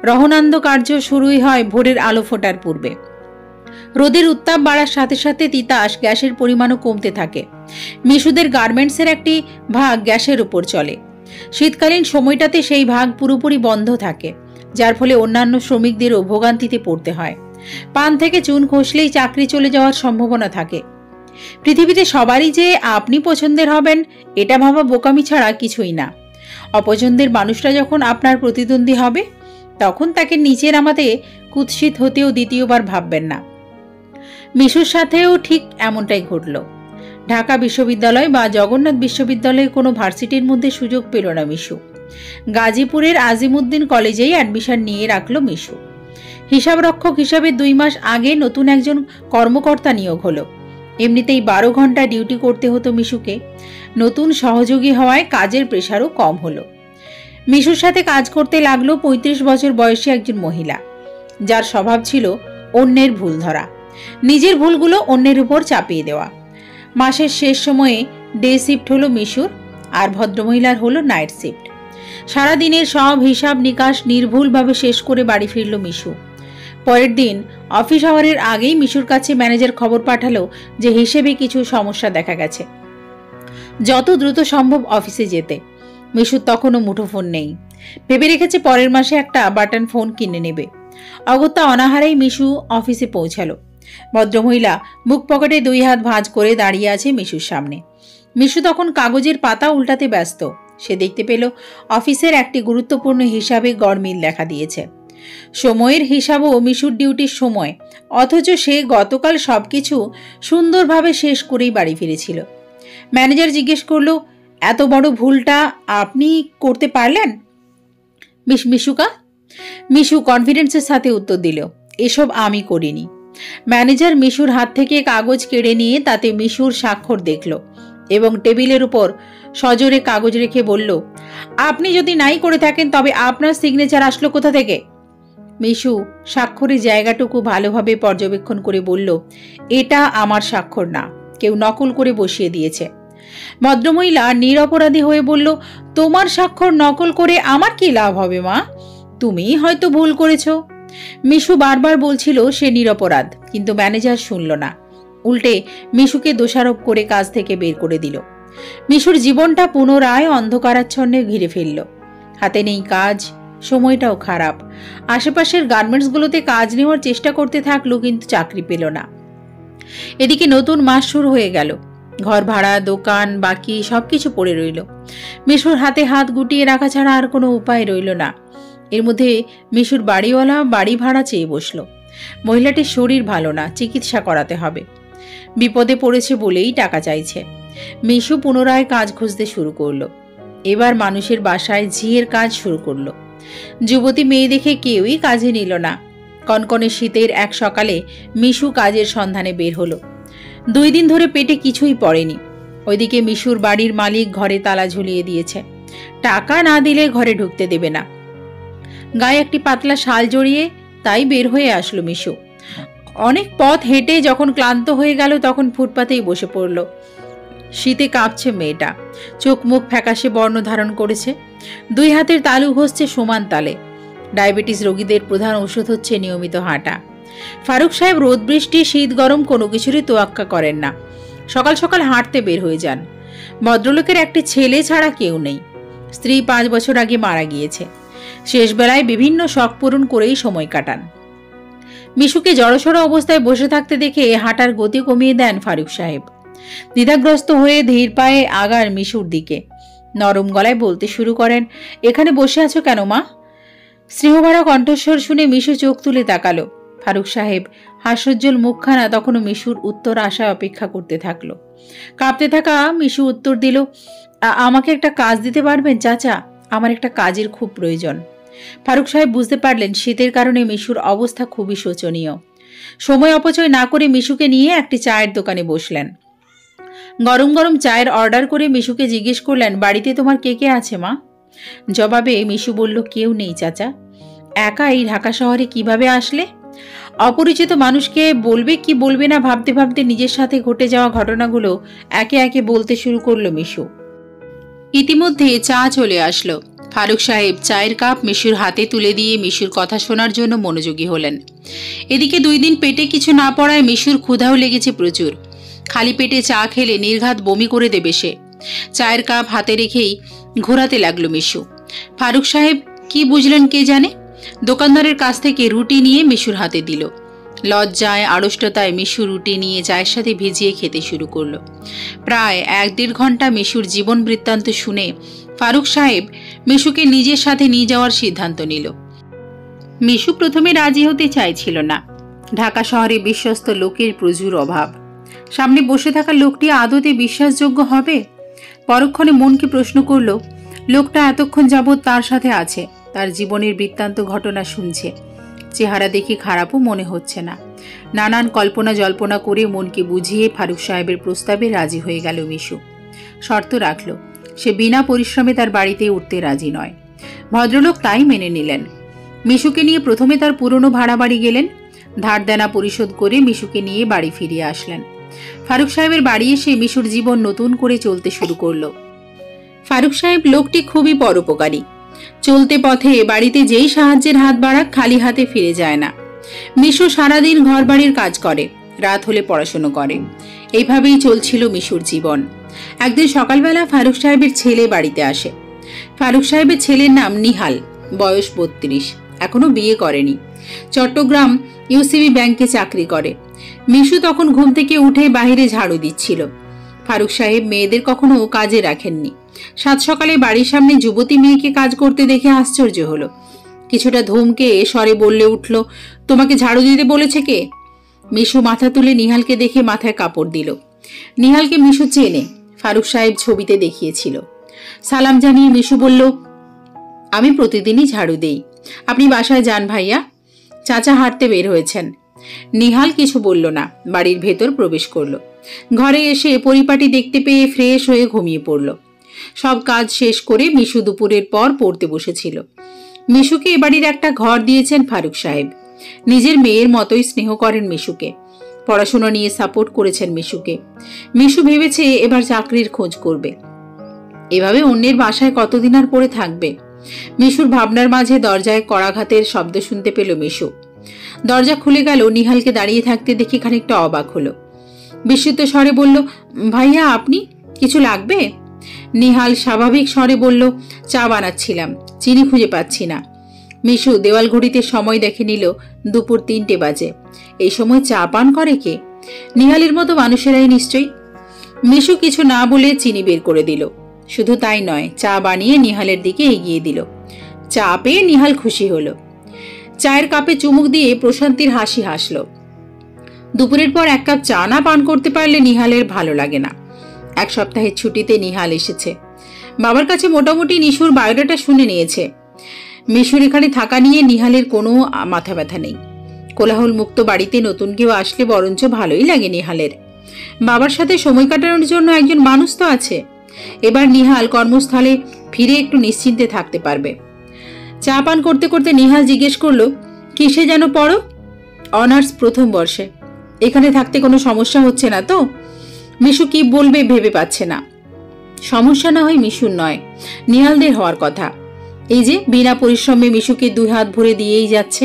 রহনান্দ কার্য শুরুই হয় ভোরের আলো ফোটার পূর্বে। রোদের উত্তাপ বাড়ার সাথে সাথে তিতাস গ্যাসের পরিমাণও কমতে থাকে। মিশুদের গার্মেন্টসের একটি ভাগ গ্যাসের উপর চলে। শীতকালীন সময়টাতে সেই ভাগ পুরোপুরি বন্ধ থাকে, যার ফলে অন্যান্য শ্রমিকদেরও ভোগান্তিতে পড়তে হয়। পান থেকে চুন খসলেই চাকরি চলে যাওয়ার সম্ভাবনা থাকে। পৃথিবীতে সবারই যে আপনি পছন্দের হবেন এটা ভাবা বোকামি ছাড়া কিছুই না। অপছন্দের মানুষটা যখন আপনার প্রতিদ্বন্দ্বী হবে তখন তাকে নিচে নামাতে কুৎসিত হতেও দ্বিতীয়বার ভাববেন না। মিশুর সাথেও ঠিক এমনটাই ঘটল। ঢাকা বিশ্ববিদ্যালয় বা জগন্নাথ বিশ্ববিদ্যালয়ে কোনো ভার্সিটির মধ্যে সুযোগ পেল না মিশু। গাজীপুরের আজিমুদ্দিন কলেজেই অ্যাডমিশন নিয়ে রাখল মিশু। হিসাবরক্ষক হিসাবে 2 মাস আগে নতুন একজন কর্মকর্তা নিয়োগ হলো। এমনিতেই 12 ঘন্টা ডিউটি করতে হতো মিশুকে। নতুন সহযোগী হওয়ায় কাজের প্রেশারও কম হলো। মিশুর সাথে কাজ করতে লাগলো 35 বছর বয়সী একজন মহিলা, যার স্বভাব ছিল অন্যের ভুল ধরা, নিজের ভুলগুলো অন্যের উপর চাপিয়ে দেওয়া। মাসের শেষ সময়ে ডে শিফট হলো মিশুর, আর ভদ্রমহিলার হলো নাইট শিফট। সারাদিনের সব হিসাব নিকাশ নির্ভুলভাবে শেষ করে বাড়ি ফিরল মিশু। পরের দিন অফিস আওয়ারের আগেই মিশুর কাছে ম্যানেজার খবর পাঠালো যে হিসেবে কিছু সমস্যা দেখা গেছে, যত দ্রুত সম্ভব অফিসে যেতে। মিশুর তখনও মুঠোফোন নেই। ভেবে রেখেছে পরের মাসে একটা বাটন ফোন কিনে নেবে। অগত্যা অনাহারেই মিশু অফিসে পৌঁছালো। ভদ্রমহিলা বুক পকেটে 2 হাত ভাঁজ করে দাঁড়িয়ে আছে মিশুর সামনে। মিশু তখন কাগজের পাতা উল্টাতে ব্যস্ত। সে দেখতে পেল অফিসের একটি গুরুত্বপূর্ণ হিসাবে গড়মিল দেখা দিয়েছে। সময়ের হিসাবও মিশুর ডিউটির সময়, অথচ সে গতকাল সবকিছু সুন্দরভাবে শেষ করেই বাড়ি ফিরেছিল। ম্যানেজার জিজ্ঞেস করল, এত বড় ভুলটা আপনি করতে পারলেন মিশুকা? মিশু কনফিডেন্সের সাথে উত্তর দিল, এসব আমি করিনি। ম্যানেজার মিশুর হাত থেকে কাগজ কেড়ে নিয়ে তাতে মিশুর স্বাক্ষর দেখল এবং টেবিলের উপর সজোরে কাগজ রেখে বলল, আপনি যদি নাই করে থাকেন তবে আপনার সিগনেচার আসলো কোথা থেকে? মিশু স্বাক্ষরের জায়গাটুকু ভালোভাবে পর্যবেক্ষণ করে বলল, এটা আমার স্বাক্ষর না, কেউ নকল করে বসিয়ে দিয়েছে। ভদ্রমহিলা নিরপরাধী হয়ে বলল, তোমার স্বাক্ষর নকল করে আমার কি লাভ হবে মা? তুমি হয়তো ভুল করেছ। মিশু বারবার বলছিল সে নিরপরাধ, কিন্তু ম্যানেজার শুনল না। উল্টে মিশুকে দোষারোপ করে কাজ থেকে বের করে দিল। মিশুর জীবনটা পুনরায় অন্ধকারাচ্ছন্নে ঘিরে ফেলল। হাতে নেই কাজ, সময়টাও খারাপ। আশেপাশের গার্মেন্টসগুলোতে কাজ নেওয়ার চেষ্টা করতে থাকলো, কিন্তু চাকরি পেল না। এদিকে নতুন মাস শুরু হয়ে গেল। ঘর ভাড়া, দোকান, বাকি সবকিছু পড়ে রইল। মিশুর হাতে হাত গুটিয়ে রাখা ছাড়া আর কোনো উপায় রইল না। এর মধ্যে মিশুর বাড়িওয়ালা বাড়ি ভাড়া চেয়ে বসল। মহিলাটির শরীর ভালো না, চিকিৎসা করাতে হবে। বিপদে পড়েছে বলেই টাকা চাইছে। মিশু পুনরায় কাজ খুঁজতে শুরু করলো। এবার মানুষের বাসায় ঝিয়ের কাজ শুরু করলো। যুবতী মেয়ে দেখে কেউই কাজে নিল না। কনকনে শীতের এক সকালে মিশু কাজের সন্ধানে বের হলো। 2 দিন ধরে পেটে কিছুই পড়েনি। ওইদিকে মিশুর বাড়ির মালিক ঘরে তালা ঝুলিয়ে দিয়েছে। টাকা না দিলে ঘরে ঢুকতে দেবে না। গায়ে একটি পাতলা শাল জড়িয়ে তাই বের হয়ে আসলো মিশু। অনেক পথ হেঁটে যখন ক্লান্ত হয়ে গেল তখন ফুটপাতেই বসে পড়ল। শীতে কাঁপছে মেয়েটা, চোখ মুখ ফ্যাকাশে বর্ণ ধারণ করেছে, 2 হাতের তালু ঘষছে সমান তালে। ডায়াবেটিস রোগীদের প্রধান ওষুধ হচ্ছে নিয়মিত হাঁটা। ফারুক সাহেব রোদ বৃষ্টি শীত গরম কোনো কিছুরই তোয়াক্কা করেন না, সকাল সকাল হাঁটতে বের হয়ে যান। ভদ্রলোকের একটি ছেলে ছাড়া কেউ নেই, স্ত্রী 5 বছর আগে মারা গিয়েছে। শেষ বেলায় বিভিন্ন শখ পূরণ করেই সময় কাটান। মিশুকে জড়সড় অবস্থায় বসে থাকতে দেখে হাঁটার গতি কমিয়ে দেন ফারুক সাহেব। দ্বিধাগ্রস্ত হয়ে ধীর পায়ে আগান মিশুর দিকে। নরম গলায় বলতে শুরু করেন, এখানে বসে আছো কেন মা? স্নেহভরা কণ্ঠস্বর শুনে মিশু চোখ তুলে তাকালো। ফারুক সাহেব হাস্যোজ্জ্বল মুখখানা তখনও মিশুর উত্তর আশায় অপেক্ষা করতে থাকলো। কাঁপতে থাকা মিশু উত্তর দিল, আমাকে একটা কাজ দিতে পারবেন চাচা? আমার একটা কাজের খুব প্রয়োজন। ফারুক সাহেব বুঝতে পারলেন শীতের কারণে মিশুর অবস্থা খুবই শোচনীয়। সময় অপচয় না করে মিশুকে নিয়ে একটি চায়ের দোকানে বসলেন। গরম গরম চায়ের অর্ডার করে মিশুকে জিজ্ঞেস করলেন, বাড়িতে তোমার কে কে আছে মা? জবাবে মিশু বলল, কেউ নেই চাচা। একা এই ঢাকা শহরে কিভাবে আসলে? অপরিচিত মানুষকে বলবে কি বলবে না ভাবতে ভাবতে নিজের সাথে ঘটে যাওয়া ঘটনাগুলো একে একে বলতে শুরু করলো মিশু। ইতিমধ্যে চা চলে আসলো। ফারুক সাহেব চায়ের কাপ মিশুর হাতে তুলে দিয়ে মিশুর কথা শোনার জন্য মনোযোগী হলেন। এদিকে 2 দিন পেটে কিছু না পড়ায় মিশুর ক্ষুধাও লেগেছে প্রচুর। খালি পেটে চা খেলে নির্ঘাত বমি করে দেবে সে। চায়ের কাপ হাতে রেখেই ঘোরাতে লাগলো মিশু। ফারুক সাহেব কি বুঝলেন কে জানে, দোকানদারের কাছ থেকে রুটি নিয়ে মিশুর হাতে দিল। লজ্জায় আড়ষ্টতায় মিশু রুটি নিয়ে চায়ের সাথে ভিজিয়ে খেতে শুরু করলো। প্রায় 1-1.5 ঘন্টা মিশুর জীবন বৃত্তান্ত শুনে ফারুক সাহেব মিশুকে নিজের সাথে নিয়ে যাওয়ার সিদ্ধান্ত নিল। মিশু প্রথমে রাজি হতে চাইছিল না। ঢাকা শহরে বিশ্বস্ত লোকের প্রচুর অভাব। সামনে বসে থাকা লোকটি আদতে বিশ্বাসযোগ্য হবে? পরক্ষণে মনকে প্রশ্ন করল, লোকটা এতক্ষণ যাবৎ তার সাথে আছে, তার জীবনের বৃত্তান্ত ঘটনা শুনছে, চেহারা দেখে খারাপও মনে হচ্ছে না। নানান কল্পনা জল্পনা করে মনকে বুঝিয়ে ফারুক সাহেবের প্রস্তাবে রাজি হয়ে গেল মিশু। শর্ত রাখল, সে বিনা পরিশ্রমে তার বাড়িতে উঠতে রাজি নয়। ভদ্রলোক তাই মেনে নিলেন। মিশুকে নিয়ে প্রথমে তার পুরনো ভাড়া বাড়ি গেলেন। ধার দেনা পরিশোধ করে মিশুকে নিয়ে বাড়ি ফিরিয়ে আসলেন। ফারুক সাহেবের বাড়ি এসে মিশুর জীবন নতুন করে চলতে শুরু করলো। ফারুক সাহেব লোকটি খুবই পরোপকারী। চলতে পথে বাড়িতে যেই সাহায্যের হাত বাড়াক খালি হাতে ফিরে যায় না। মিশু সারাদিন ঘর বাড়ির কাজ করে, রাত হলে পড়াশুনো করে। এইভাবেই চলছিল মিশুর জীবন। একদিন সকালবেলা ফারুক সাহেবের ছেলে বাড়িতে আসে। ফারুক সাহেবের ছেলের নাম নিহাল, বয়স 32, এখনো বিয়ে করেনি। চট্টগ্রাম ইউসিবি ব্যাংকে চাকরি করে। মিশু তখন ঘুম থেকে উঠে বাহিরে ঝাড়ু দিচ্ছিল। ফারুক সাহেব মেয়েদের কখনো কাজে রাখেননি। 7 সকালে বাড়ির সামনে যুবতী মেয়েকে কাজ করতে দেখে আশ্চর্য হলো। কিছুটা ধমকে স্বরে বললে উঠল, তোমাকে ঝাড়ু দিতে বলেছে কে? মিশু মাথা তুলে নিহালকে দেখে মাথায় কাপড় দিল। নিহালকে মিশু চেনে, ফারুক সাহেব ছবিতে দেখিয়েছিল। সালাম জানিয়ে মিশু বলল, আমি প্রতিদিনই ঝাড়ু দেই, আপনি বাসায় যান ভাইয়া। চাচা হাঁটতে বের হয়েছেন। নিহাল কিছু বলল না, বাড়ির ভেতর প্রবেশ করলো। ঘরে এসে পরিপাটি দেখতে পেয়ে ফ্রেশ হয়ে ঘুমিয়ে পড়ল। সব কাজ শেষ করে মিশু দুপুরের পর পড়তে বসেছিল। মিশুকে এ বাড়ির একটা ঘর দিয়েছেন ফারুক সাহেব। নিজের মেয়ের মতোই স্নেহ করেন মিশুকে। পড়াশোনা নিয়ে সাপোর্ট করেছেন মিশুকে। মিশু ভেবেছে এবার চাকরির খোঁজ করবে। এভাবে অন্যের বাসায় কতদিন আর পড়ে থাকবে? মিশুর ভাবনার মাঝে দরজায় কড়াঘাতের শব্দ শুনতে পেল মিশু। দরজা খুলে গেল। নিহালকে দাঁড়িয়ে থাকতে দেখে খানিকটা অবাক হলো। বিস্মিত স্বরে বলল, ভাইয়া আপনি, কিছু লাগবে? নিহাল স্বাভাবিক স্বরে বলল, চা বানাচ্ছিলাম, চিনি খুঁজে পাচ্ছি না। মিশু দেওয়াল ঘড়িতে সময় দেখে নিল, দুপুর 3টে বাজে। এই সময় চা পান করে কে? নিহালের মতো মানুষেরাই নিশ্চয়ই। মিশু কিছু না বলে চিনি বের করে দিল। শুধু তাই নয়, চা বানিয়ে নিহালের দিকে এগিয়ে দিল। চা পেয়ে নিহাল খুশি হলো। চায়ের কাপে চুমুক দিয়ে প্রশান্তির হাসি হাসল। দুপুরের পর 1 কাপ চা না পান করতে পারলে নিহালের ভালো লাগে না। 1 সপ্তাহের ছুটিতে নিহাল এসেছে। বাবার কাছে মোটামুটি মিশুর বায়োডাটা শুনে নিয়েছে। মিশুর এখানে থাকা নিয়ে নিহালের কোনো মাথা ব্যথা নেই। কোলাহল মুক্ত বাড়িতে নতুন কেউ আসলে বরঞ্চ ভালোই লাগে নিহালের। বাবার সাথে সময় কাটানোর জন্য একজন মানুষ তো আছে। এবার নিহাল কর্মস্থলে ফিরে একটু নিশ্চিন্তে থাকতে পারবে। চা পান করতে করতে নিহাল জিজ্ঞেস করলো, কিসে যেন পড়ো? অনার্স প্রথম বর্ষে। এখানে থাকতে কোনো সমস্যা হচ্ছে না তো? মিশু কি বলবে ভেবে পাচ্ছে না। সমস্যা না হয় মিশুর নয়, নিহালদের হওয়ার কথা। এই যে বিনা পরিশ্রমে মিশুকে 2 হাত ভরে দিয়েই যাচ্ছে,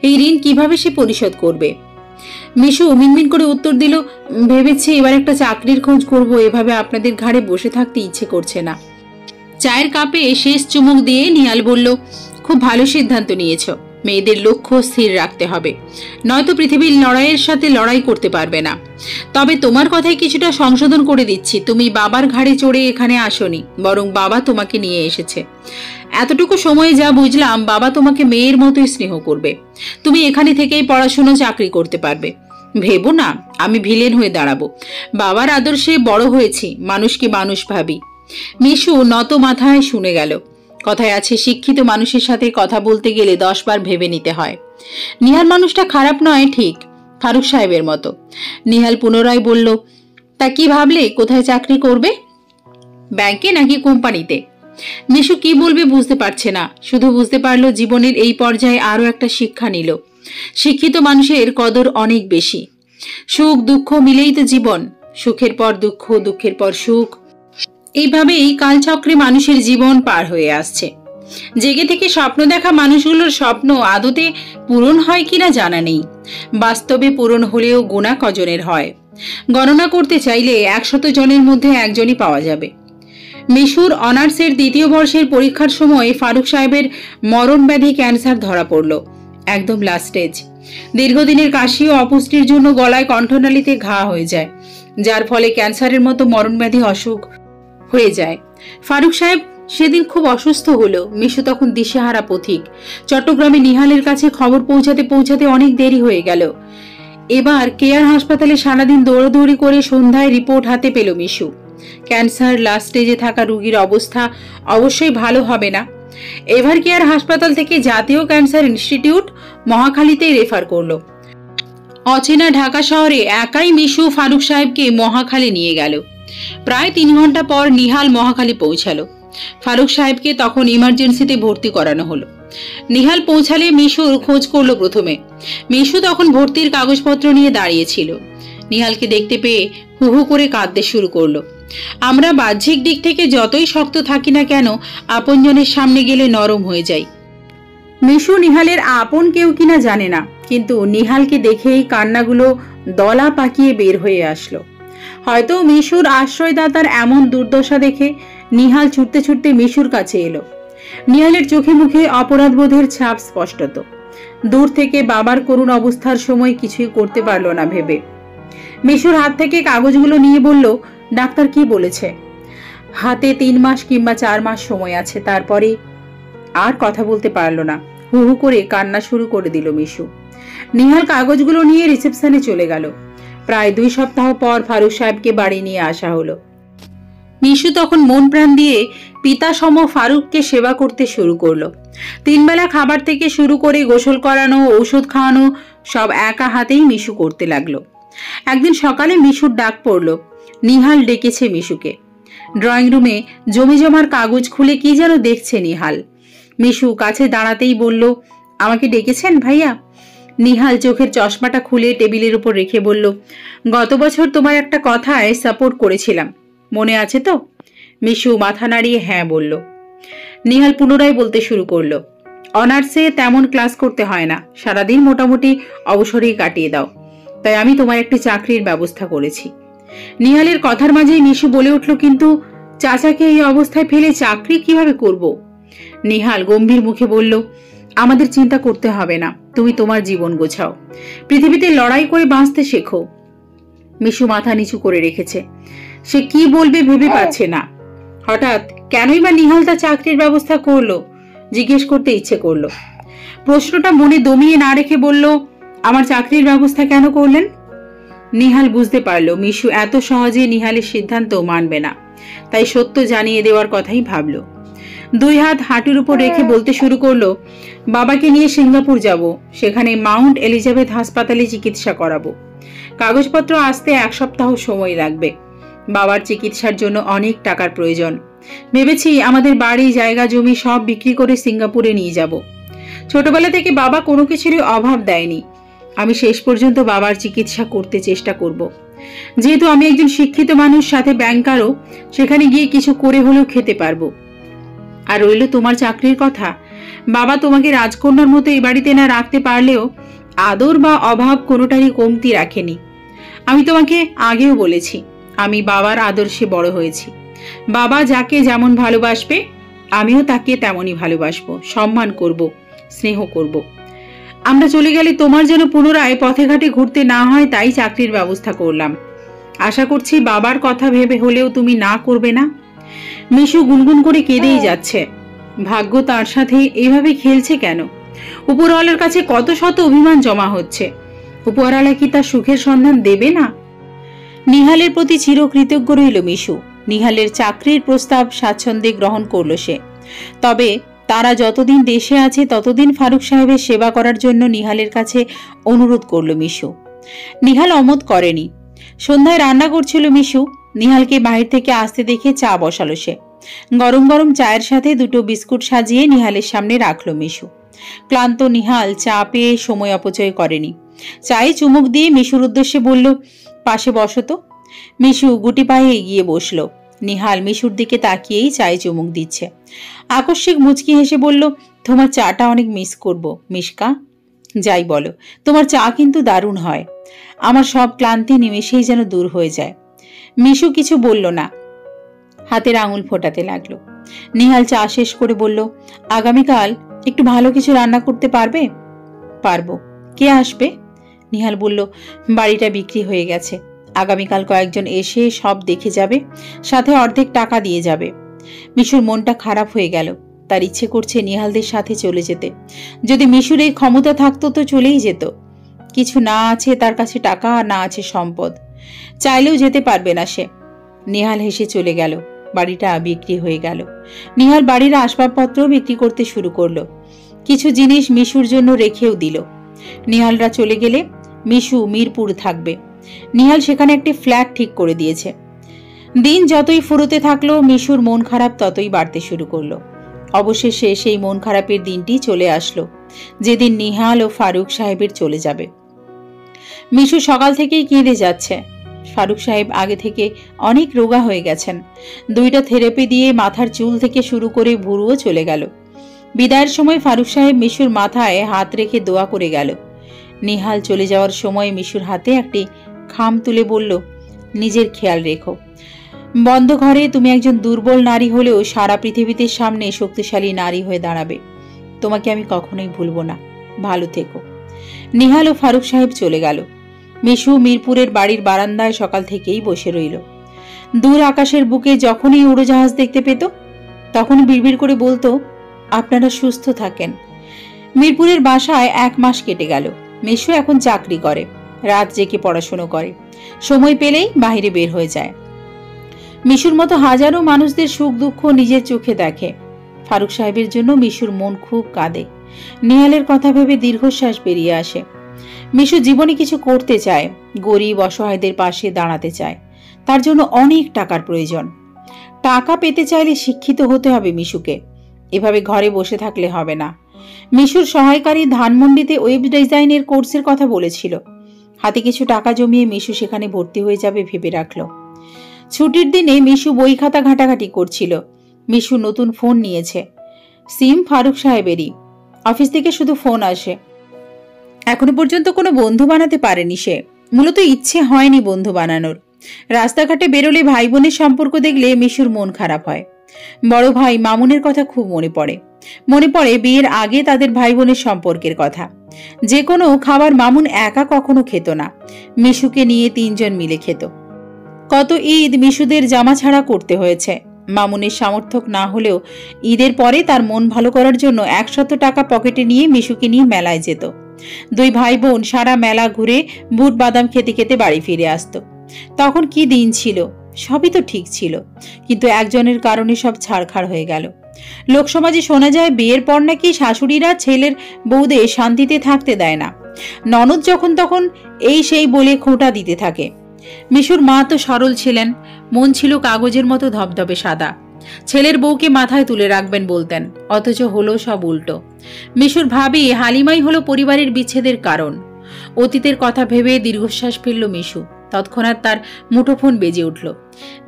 এই ঋণ কিভাবে সে পরিশোধ করবে? মিশু মিনমিন করে উত্তর দিল, ভেবেছি এবার একটা চাকরির খোঁজ করব, এভাবে আপনাদের ঘাড়ে বসে থাকতে ইচ্ছে করছে না। চায়ের কাপে শেষ চুমুক দিয়ে নিহাল বলল, খুব ভালো সিদ্ধান্ত নিয়েছ। মেয়েদের লক্ষ্য স্থির রাখতে হবে, নয়তো পৃথিবীর লড়াইয়ের সাথে লড়াই করতে পারবে না। তবে তোমার কথায় কিছুটা সংশোধন করে দিচ্ছি, তুমি বাবার ঘাড়ে চড়ে এখানে আসোনি, বরং বাবা তোমাকে নিয়ে এসেছে। এতটুকু সময়ে যা বুঝলাম, বাবা তোমাকে মেয়ের মতোই স্নেহ করবে। তুমি এখানে থেকেই পড়াশুনো, চাকরি করতে পারবে। ভেবো না আমি ভিলেন হয়ে দাঁড়াবো। বাবার আদর্শে বড় হয়েছি, মানুষকে মানুষ ভাবি। মিশু নত মাথায় শুনে গেল। কথায় আছে, শিক্ষিত মানুষের সাথে কথা বলতে গেলে 10 বার ভেবে নিতে হয়। নিহাল মানুষটা খারাপ নয় ঠিক, ফারুক সাহেবের মতো। নিহাল পুনরায় বলল, তা কি ভাবলে, কোথায় চাকরি করবে? ব্যাংকে নাকি কোম্পানিতে? মিশু কি বলবে বুঝতে পারছে না, শুধু বুঝতে পারলো জীবনের এই পর্যায়ে আরো একটা শিক্ষা নিল। শিক্ষিত মানুষের কদর অনেক বেশি। সুখ দুঃখ মিলেই তো জীবন, সুখের পর দুঃখ, দুঃখের পর সুখ, এইভাবেই কালচক্রে মানুষের জীবন পার হয়ে আসছে। জেগে থেকে স্বপ্ন দেখা মানুষগুলোর স্বপ্ন আদতে পূরণ হয় কিনা জানা নেই। বাস্তবে পূরণ হলেও গোনা কজনের হয়, গণনা করতে চাইলে 100 জনের মধ্যে একজনই পাওয়া যাবে। মিশুর অনার্সের 2য় বর্ষের পরীক্ষার সময় ফারুক সাহেবের মরণব্যাধি ক্যান্সার ধরা পড়ল, একদম লাস্ট স্টেজ। দীর্ঘদিনের কাশি ও অপুষ্টির জন্য গলায় কণ্ঠনালীতে ঘা হয়ে যায়, যার ফলে ক্যান্সারের মতো মরণব্যাধি অসুখ হয়ে যায়। ফারুক সাহেব সেদিন খুব অসুস্থ হলো। মিশু তখন দিশেহারা পথিক। চট্টগ্রামে নিহালের কাছে খবর পৌঁছাতে অনেক দেরি হয়ে গেল। এবার কেয়ার হাসপাতালে সারাদিন দৌড়াদৌড়ি করে সন্ধ্যায় রিপোর্ট হাতে পেল মিশু। ক্যান্সার লাস্ট স্টেজে থাকা রোগীর অবস্থা অবশ্যই ভালো হবে না। এভার কেয়ার হাসপাতাল থেকে জাতীয় ক্যান্সার ইনস্টিটিউট মহাখালীতে রেফার করলো। অচেনা ঢাকা শহরে একাই মিশু ফারুক সাহেবকে মহাখালী নিয়ে গেল। প্রায় 3 ঘন্টা পর নিহাল মহাখালী পৌঁছালো। ফারুক সাহেবকে তখন ইমার্জেন্সিতে ভর্তি করানো হলো। নিহাল পৌঁছালে মিশুর খোঁজ করলো প্রথমে। মিশু তখন ভর্তির কাগজপত্র নিয়ে দাঁড়িয়েছিল। নিহালকে দেখতে পেয়ে হু হু করে কাঁদতে শুরু করলো। আমরা বাহ্যিক দিক থেকে যতই শক্ত থাকি না কেন, আপনজনের সামনে গেলে নরম হয়ে যাই। মিশু নিহালের আপন কেউ কিনা জানে না, কিন্তু নিহালকে দেখেই কান্নাগুলো দলা পাকিয়ে বের হয়ে আসলো। হয়তো মিশুর আশ্রয়দাতার এমন দুর্দশা দেখে নিহাল ছুটতে ছুটতে মিশুর কাছে এলো। নিহালের চোখে মুখে অপরাধবোধের ছাপ স্পষ্টত। দূর থেকে বাবার করুণ অবস্থার সময় কিছুই করতে পারল না ভেবে মিশুর হাত থেকে কাগজগুলো নিয়ে বলল, ডাক্তার কি বলেছে? হাতে 3 মাস কিংবা 4 মাস সময় আছে, তারপরে আর কথা বলতে পারল না। হু হু করে কান্না শুরু করে দিল মিশু। নিহাল কাগজগুলো নিয়ে রিসেপশনে চলে গেল। প্রায় 2 সপ্তাহ পর ফারুক সাহেবকে বাড়ি নিয়ে আসা হলো। মিশু তখন মন প্রাণ দিয়ে পিতা সম ফারুককে সেবা করতে শুরু করলো। 3 বেলা খাবার থেকে শুরু করে গোসল করানো, ঔষধ খাওয়ানো সব একা হাতেই মিশু করতে লাগলো। একদিন সকালে মিশুর ডাক পড়ল। নিহাল ডেকেছে মিশুকে। ড্রয়িং রুমে জমি জমার কাগজ খুলে কি যেন দেখছে নিহাল। মিশু কাছে দাঁড়াতেই বলল, আমাকে ডেকেছেন ভাইয়া? নিহাল চোখের চশমাটা খুলে টেবিলের উপর রেখে বলল, গত বছর তোমার একটা কথায় সাপোর্ট করেছিলাম, মনে আছে তো? মিশু মাথা নাড়িয়ে হ্যাঁ বলল। নিহাল পুনরায় বলতে শুরু করলো, অনার্সে তেমন ক্লাস করতে হয় না, সারাদিন মোটামুটি অবসরেই কাটিয়ে দাও, তাই আমি তোমার একটি চাকরির ব্যবস্থা করেছি। নিহালের কথার মাঝেই মিশু বলে উঠল, কিন্তু চাচাকে এই অবস্থায় ফেলে চাকরি কিভাবে করব? নিহাল গম্ভীর মুখে বলল, আমাদের চিন্তা করতে হবে না, তুমি তোমার জীবন গোছাও, পৃথিবীতে লড়াই করে বাঁচতে শেখো। মিশু মাথা নিচু করে রেখেছে। সে কি বলবে ভেবে পাচ্ছে না। হঠাৎ কেনই বা নিহাল তার চাকরির ব্যবস্থা করলো, জিজ্ঞেস করতে ইচ্ছে করলো। প্রশ্নটা মনে দমিয়ে না রেখে বলল, আমার চাকরির ব্যবস্থা কেন করলেন? নিহাল বুঝতে পারল মিশু এত সহজে নিহালের সিদ্ধান্ত মানবে না, তাই সত্য জানিয়ে দেওয়ার কথাই ভাবল। 2 হাত হাঁটুর উপর রেখে বলতে শুরু করলো, বাবাকে নিয়ে সিঙ্গাপুর যাব, সেখানে মাউন্ট এলিজাবেথ হাসপাতালে চিকিৎসা করাবো। কাগজপত্র আসতে 1 সপ্তাহ সময় লাগবে। বাবার চিকিৎসার জন্য অনেক টাকার প্রয়োজন। ভেবেছি আমাদের বাড়ি, জায়গা, জমি সব বিক্রি করে সিঙ্গাপুরে নিয়ে যাব। ছোটবেলা থেকে বাবা কোনো কিছুরই অভাব দেয়নি। আমি শেষ পর্যন্ত বাবার চিকিৎসা করতে চেষ্টা করব। যেহেতু আমি একজন শিক্ষিত মানুষ, সাথে ব্যাংকারও, সেখানে গিয়ে কিছু করে হলেও খেতে পারবো। আর রইল তোমার চাকরির কথা, বাবা তোমাকে রাজকন্যার মতো এই বাড়িতে না রাখতে পারলেও আদর বা অভাব কোনোটারই কমতি রাখেনি। আমি তোমাকে আগেও বলেছি, আমি বাবার আদর্শে বড় হয়েছি। বাবা যাকে যেমন ভালোবাসবে আমিও তাকে তেমনই ভালোবাসবো, সম্মান করব, স্নেহ করব। আমরা চলে গেলে তোমার যেন পুনরায় পথে ঘাটে ঘুরতে না হয়, তাই চাকরির ব্যবস্থা করলাম। আশা করছি বাবার কথা ভেবে হলেও তুমি না করবে না। মিশু গুনগুন করে কেঁদেই যাচ্ছে। ভাগ্য তার সাথে এইভাবে খেলছে কেন? উপরওয়ালার কাছে কত শত অভিমান জমা হচ্ছে, উপরওয়ালা কি তার সুখের সন্ধান দেবে না? নিহালের প্রতি চিরকৃতজ্ঞ রইল মিশু। নিহালের চাকরির প্রস্তাব স্বাচ্ছন্দ্যে গ্রহণ করল সে। তবে তারা যতদিন দেশে আছে ততদিন ফারুক সাহেবের সেবা করার জন্য নিহালের কাছে অনুরোধ করল মিশু। নিহাল অমত করেনি। সন্ধ্যায় রান্না করছিল মিশু। নিহালকে বাহির থেকে আসতে দেখে চা বসালো সে। গরম গরম চায়ের সাথে দুটো বিস্কুট সাজিয়ে নিহালের সামনে রাখল মিশু। ক্লান্ত নিহাল চা পেয়ে সময় অপচয় করেনি। চায়ে চুমুক দিয়ে মিশুর উদ্দেশ্যে বলল, পাশে বসো তো। মিশু গুটি পায়ে এগিয়ে বসল। নিহাল মিশুর দিকে তাকিয়েই চায়ে চুমুক দিচ্ছে। আকস্মিক মুচকি হেসে বলল, তোমার চাটা অনেক মিস করব মিশকা। যাই বলো, তোমার চা কিন্তু দারুণ হয়। আমার সব ক্লান্তি নিমেষেই যেন দূর হয়ে যায়। মিশু কিছু বলল না, হাতের আঙুল ফোটাতে লাগলো। নিহাল চা শেষ করে বলল, আগামীকাল একটু ভালো কিছু রান্না করতে পারবে? পারবো। কে আসবে? নিহাল বলল, বাড়িটা বিক্রি হয়ে গেছে। আগামীকাল কয়েকজন এসে সব দেখে যাবে, সাথে অর্ধেক টাকা দিয়ে যাবে। মিশুর মনটা খারাপ হয়ে গেল। তার ইচ্ছে করছে নিহালদের সাথে চলে যেতে। যদি মিশুর এই ক্ষমতা থাকতো তো চলেই যেত। কিছু না আছে তার কাছে টাকা, না আছে সম্পদ, চাইলেও যেতে পারবে না সে। নিহাল হেসে চলে গেল। বাড়িটা বিক্রি হয়ে গেল। নিহাল বাড়ির আসবাবপত্র বিক্রি করতে শুরু করলো। কিছু জিনিস মিশুর জন্য রেখেও দিল। নিহালরা চলে গেলে মিশু মিরপুর থাকবে। নিহাল সেখানে একটি ফ্ল্যাট ঠিক করে দিয়েছে। দিন যতই ফুরোতে থাকলো মিশুর মন খারাপ ততই বাড়তে শুরু করলো। অবশেষে সেই মন খারাপের দিনটি চলে আসলো, যেদিন নিহাল ও ফারুক সাহেবের চলে যাবে। মিশু সকাল থেকেই কেঁদে যাচ্ছে। ফারুক সাহেব আগে থেকে অনেক রোগা হয়ে গেছেন। দুইটা থেরাপি দিয়ে মাথার চুল থেকে শুরু করে ভুরুও চলে গেল। বিদায়ের সময় ফারুক সাহেব মিশুর মাথায় হাত রেখে দোয়া করে গেল। নিহাল চলে যাওয়ার সময় মিশুর হাতে একটি খাম তুলে বলল, নিজের খেয়াল রেখো। বন্ধ ঘরে তুমি একজন দুর্বল নারী হলেও সারা পৃথিবীতে সামনে শক্তিশালী নারী হয়ে দাঁড়াবে। তোমাকে আমি কখনোই ভুলব না। ভালো থেকো। নিহাল ও ফারুক সাহেব চলে গেল। মিশু মিরপুরের বাড়ির বারান্দায় সকাল থেকেই বসে রইল। দূর আকাশের বুকে যখনই উড়োজাহাজ দেখতে পেত তখন বিড়বিড় করে বলতো, আপনারা সুস্থ থাকেন। মিরপুরের বাসায় 1 মাস কেটে গেল। মিশু এখন চাকরি করে, রাত জেগে পড়াশোনা করে, সময় পেলেই বাইরে বের হয়ে যায়। মিশুর মতো হাজারো মানুষদের সুখ দুঃখ নিজের চোখে দেখে। ফারুক সাহেবের জন্য মিশুর মন খুব কাঁদে। নিহালের কথা ভেবে দীর্ঘশ্বাস বেরিয়ে আসে। মিশু জীবনে কিছু করতে চায়, গরিব অসহায়দের পাশে দাঁড়াতে চায়। তার জন্য অনেক টাকার প্রয়োজন। টাকা পেতে চাইলে শিক্ষিত হতে হবে মিশুকে। এভাবে ঘরে বসে থাকলে হবে না। মিশুর সহায়কারী ধানমন্ডিতে ওয়েব ডিজাইনের কোর্সের কথা বলেছিল। হাতে কিছু টাকা জমিয়ে মিশু সেখানে ভর্তি হয়ে যাবে ভেবে রাখল। ছুটির দিনে মিশু বই খাতা ঘাটাঘাটি করছিল। মিশু নতুন ফোন নিয়েছে। সিম ফারুক সাহেবেরই। অফিস থেকে শুধু ফোন আসে। এখনো পর্যন্ত কোনো বন্ধু বানাতে পারেনি সে। মূলত ইচ্ছে হয়নি বন্ধু বানানোর। রাস্তাঘাটে বেরোলে ভাই বোনের সম্পর্ক দেখলে মিশুর মন খারাপ হয়। বড় ভাই মামুনের কথা খুব মনে পড়ে। মনে পড়ে বিয়ের আগে তাদের ভাই বোনের সম্পর্কের কথা। যে কোনো খাবার মামুন একা কখনো খেত না, মিশুকে নিয়ে 3 জন মিলে খেত। কত ঈদ মিশুদের জামা ছাড়া করতে হয়েছে। মামুনের সামর্থ্য না হলেও ঈদের পরে তার মন ভালো করার জন্য 100 টাকা পকেটে নিয়ে মিশুকে নিয়ে মেলায় যেত। 2 ভাই বোন সারা মেলা ঘুরে বুট বাদাম খেতে খেতে বাড়ি ফিরে আসতো। তখন কি দিন ছিল, সবই তো ঠিক ছিল। কিন্তু একজনের কারণে সব ছাড়খাড় হয়ে গেল। লোকসমাজে শোনা যায় বিয়ের পর নাকি শাশুড়িরা ছেলের বউদের শান্তিতে থাকতে দেয় না। ননদ যখন তখন এই সেই বলে খোঁটা দিতে থাকে। মিশুর মা তো সরল ছিলেন, মন ছিল কাগজের মতো ধবধবে সাদা। ছেলের বউকে মাথায় তুলে রাখবেন বলতেন, অথচ হলো সব উল্টো। মিশুর ভাবি হালিমাই হলো পরিবারের বিচ্ছেদের কারণ। অতীতের কথা ভেবে দীর্ঘশ্বাস ফেলল মিশু। তৎক্ষণাৎ তার মুঠোফোন বেজে উঠল।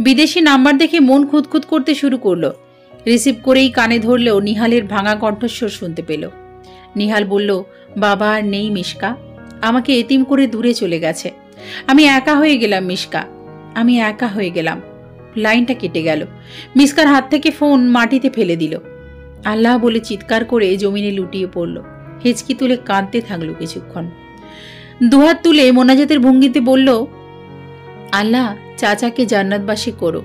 বিদেশি নাম্বার দেখে মন খুঁতখুত করতে শুরু করলো। রিসিভ করেই কানে ধরলেও নিহালের ভাঙা কণ্ঠস্বর শুনতে পেল। নিহাল বলল, বাবা আর নেই মিশকা, আমাকে এতিম করে দূরে চলে গেছে। আমি একা হয়ে গেলাম মিশকা, আমি একা হয়ে গেলাম। লাইনটা কেটে গেল। মিশকার হাত থেকে ফোন মাটিতে ফেলে দিল। আল্লাহ বলে চিৎকার করে জমিনে লুটিয়ে পড়ল। হেঁচকি তুলে কাঁদতে থাকলো কিছুক্ষণ। দুহাত তুলে মোনাজাতের ভঙ্গিতে বলল, আল্লাহ চাচাকে জান্নাতবাসী করো।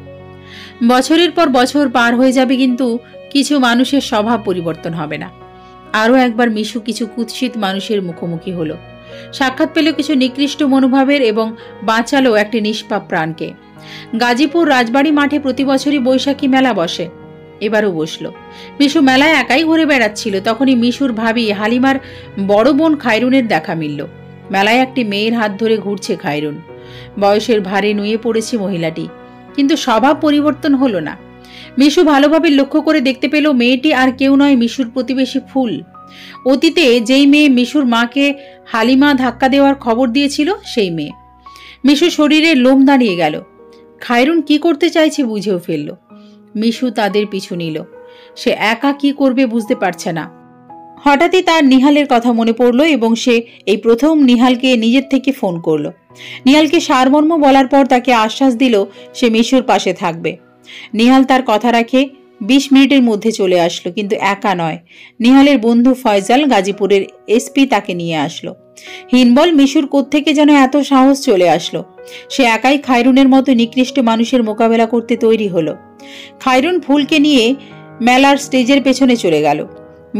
বছরের পর বছর পার হয়ে যাবে, কিন্তু কিছু মানুষের স্বভাব পরিবর্তন হবে না। আরও একবার মিশু কিছু কুৎসিত মানুষের মুখোমুখি হলো। সাক্ষাৎ পেল কিছু নিকৃষ্ট মনোভাবের এবং বাঁচালো একটি নিষ্পাপ প্রাণকে। গাজীপুর রাজবাড়ি মাঠে প্রতি বছরই বৈশাখী মেলা বসে। এবারও বসলো। মিশু মেলায় একাই ঘুরে বেড়াচ্ছিল। তখনই মিশুর ভাবি হালিমার বড় বোন খায়রুনের দেখা মিলল। মেলায় একটি মেয়ের হাত ধরে ঘুরছে খায়রুন। বয়সের ভারে নুয়ে পড়েছে মহিলাটি, কিন্তু স্বভাব পরিবর্তন হলো না। মিশু ভালোভাবে লক্ষ্য করে দেখতে পেল মেয়েটি আর কেউ নয়, মিশুর প্রতিবেশী ফুল। অতীতে যেই মেয়ে মিশুর মাকে হালিমা ধাক্কা দেওয়ার খবর দিয়েছিল, সেই মেয়ে। মিশু শরীরে লোম দাঁড়িয়ে গেল। খায়রুন কি করতে চাইছে বুঝেও ফেলল। মিশু তাদের পিছু নিল। সে একা কি করবে বুঝতে পারছে না। হঠাৎই তার নিহালের কথা মনে পড়ল এবং সে এই প্রথম নিহালকে নিজের থেকে ফোন করল। নিহালকে সারমর্ম বলার পর তাকে আশ্বাস দিল সে মিশুর পাশে থাকবে। নিহাল তার কথা রাখে 20 মিনিটের মধ্যে চলে আসলো, কিন্তু একা নয়। নিহালের বন্ধু ফয়জাল, গাজীপুরের এসপি, তাকে নিয়ে আসলো। হিনবল মিশুর কোত্থেকে যেন এত সাহস চলে আসলো। সে একাই খায়রুনের মতো নিকৃষ্ট মানুষের মোকাবেলা করতে তৈরি হলো। খায়রুন ফুলকে নিয়ে মেলার স্টেজের পেছনে চলে গেল।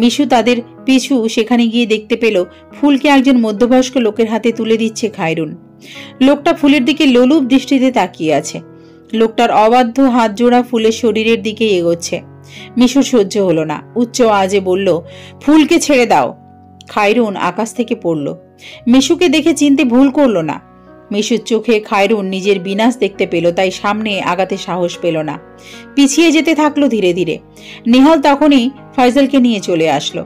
মিশু তাদের পিছু সেখানে গিয়ে দেখতে পেল ফুলকে একজন মধ্যবয়স্ক লোকের হাতে তুলে দিচ্ছে খায়রুন। লোকটা ফুলের দিকে লোলুপ দৃষ্টিতে তাকিয়ে আছে। লোকটার অবাধ্য হাত জোড়া ফুলের শরীরের দিকে এগোচ্ছে। মিশুর সহ্য হলো না, উচ্চ আওয়াজে বলল, ফুলকে ছেড়ে দাও। খায়রুন আকাশ থেকে পড়ল। মিশুকে দেখে চিনতে ভুল করল না। মিশুর চোখে খায়রুন নিজের বিনাশ দেখতে পেল, তাই সামনে আগাতে সাহস পেল না, পিছিয়ে যেতে থাকলো ধীরে ধীরে। নিহাল তখনই ফয়জালকে নিয়ে চলে আসলো।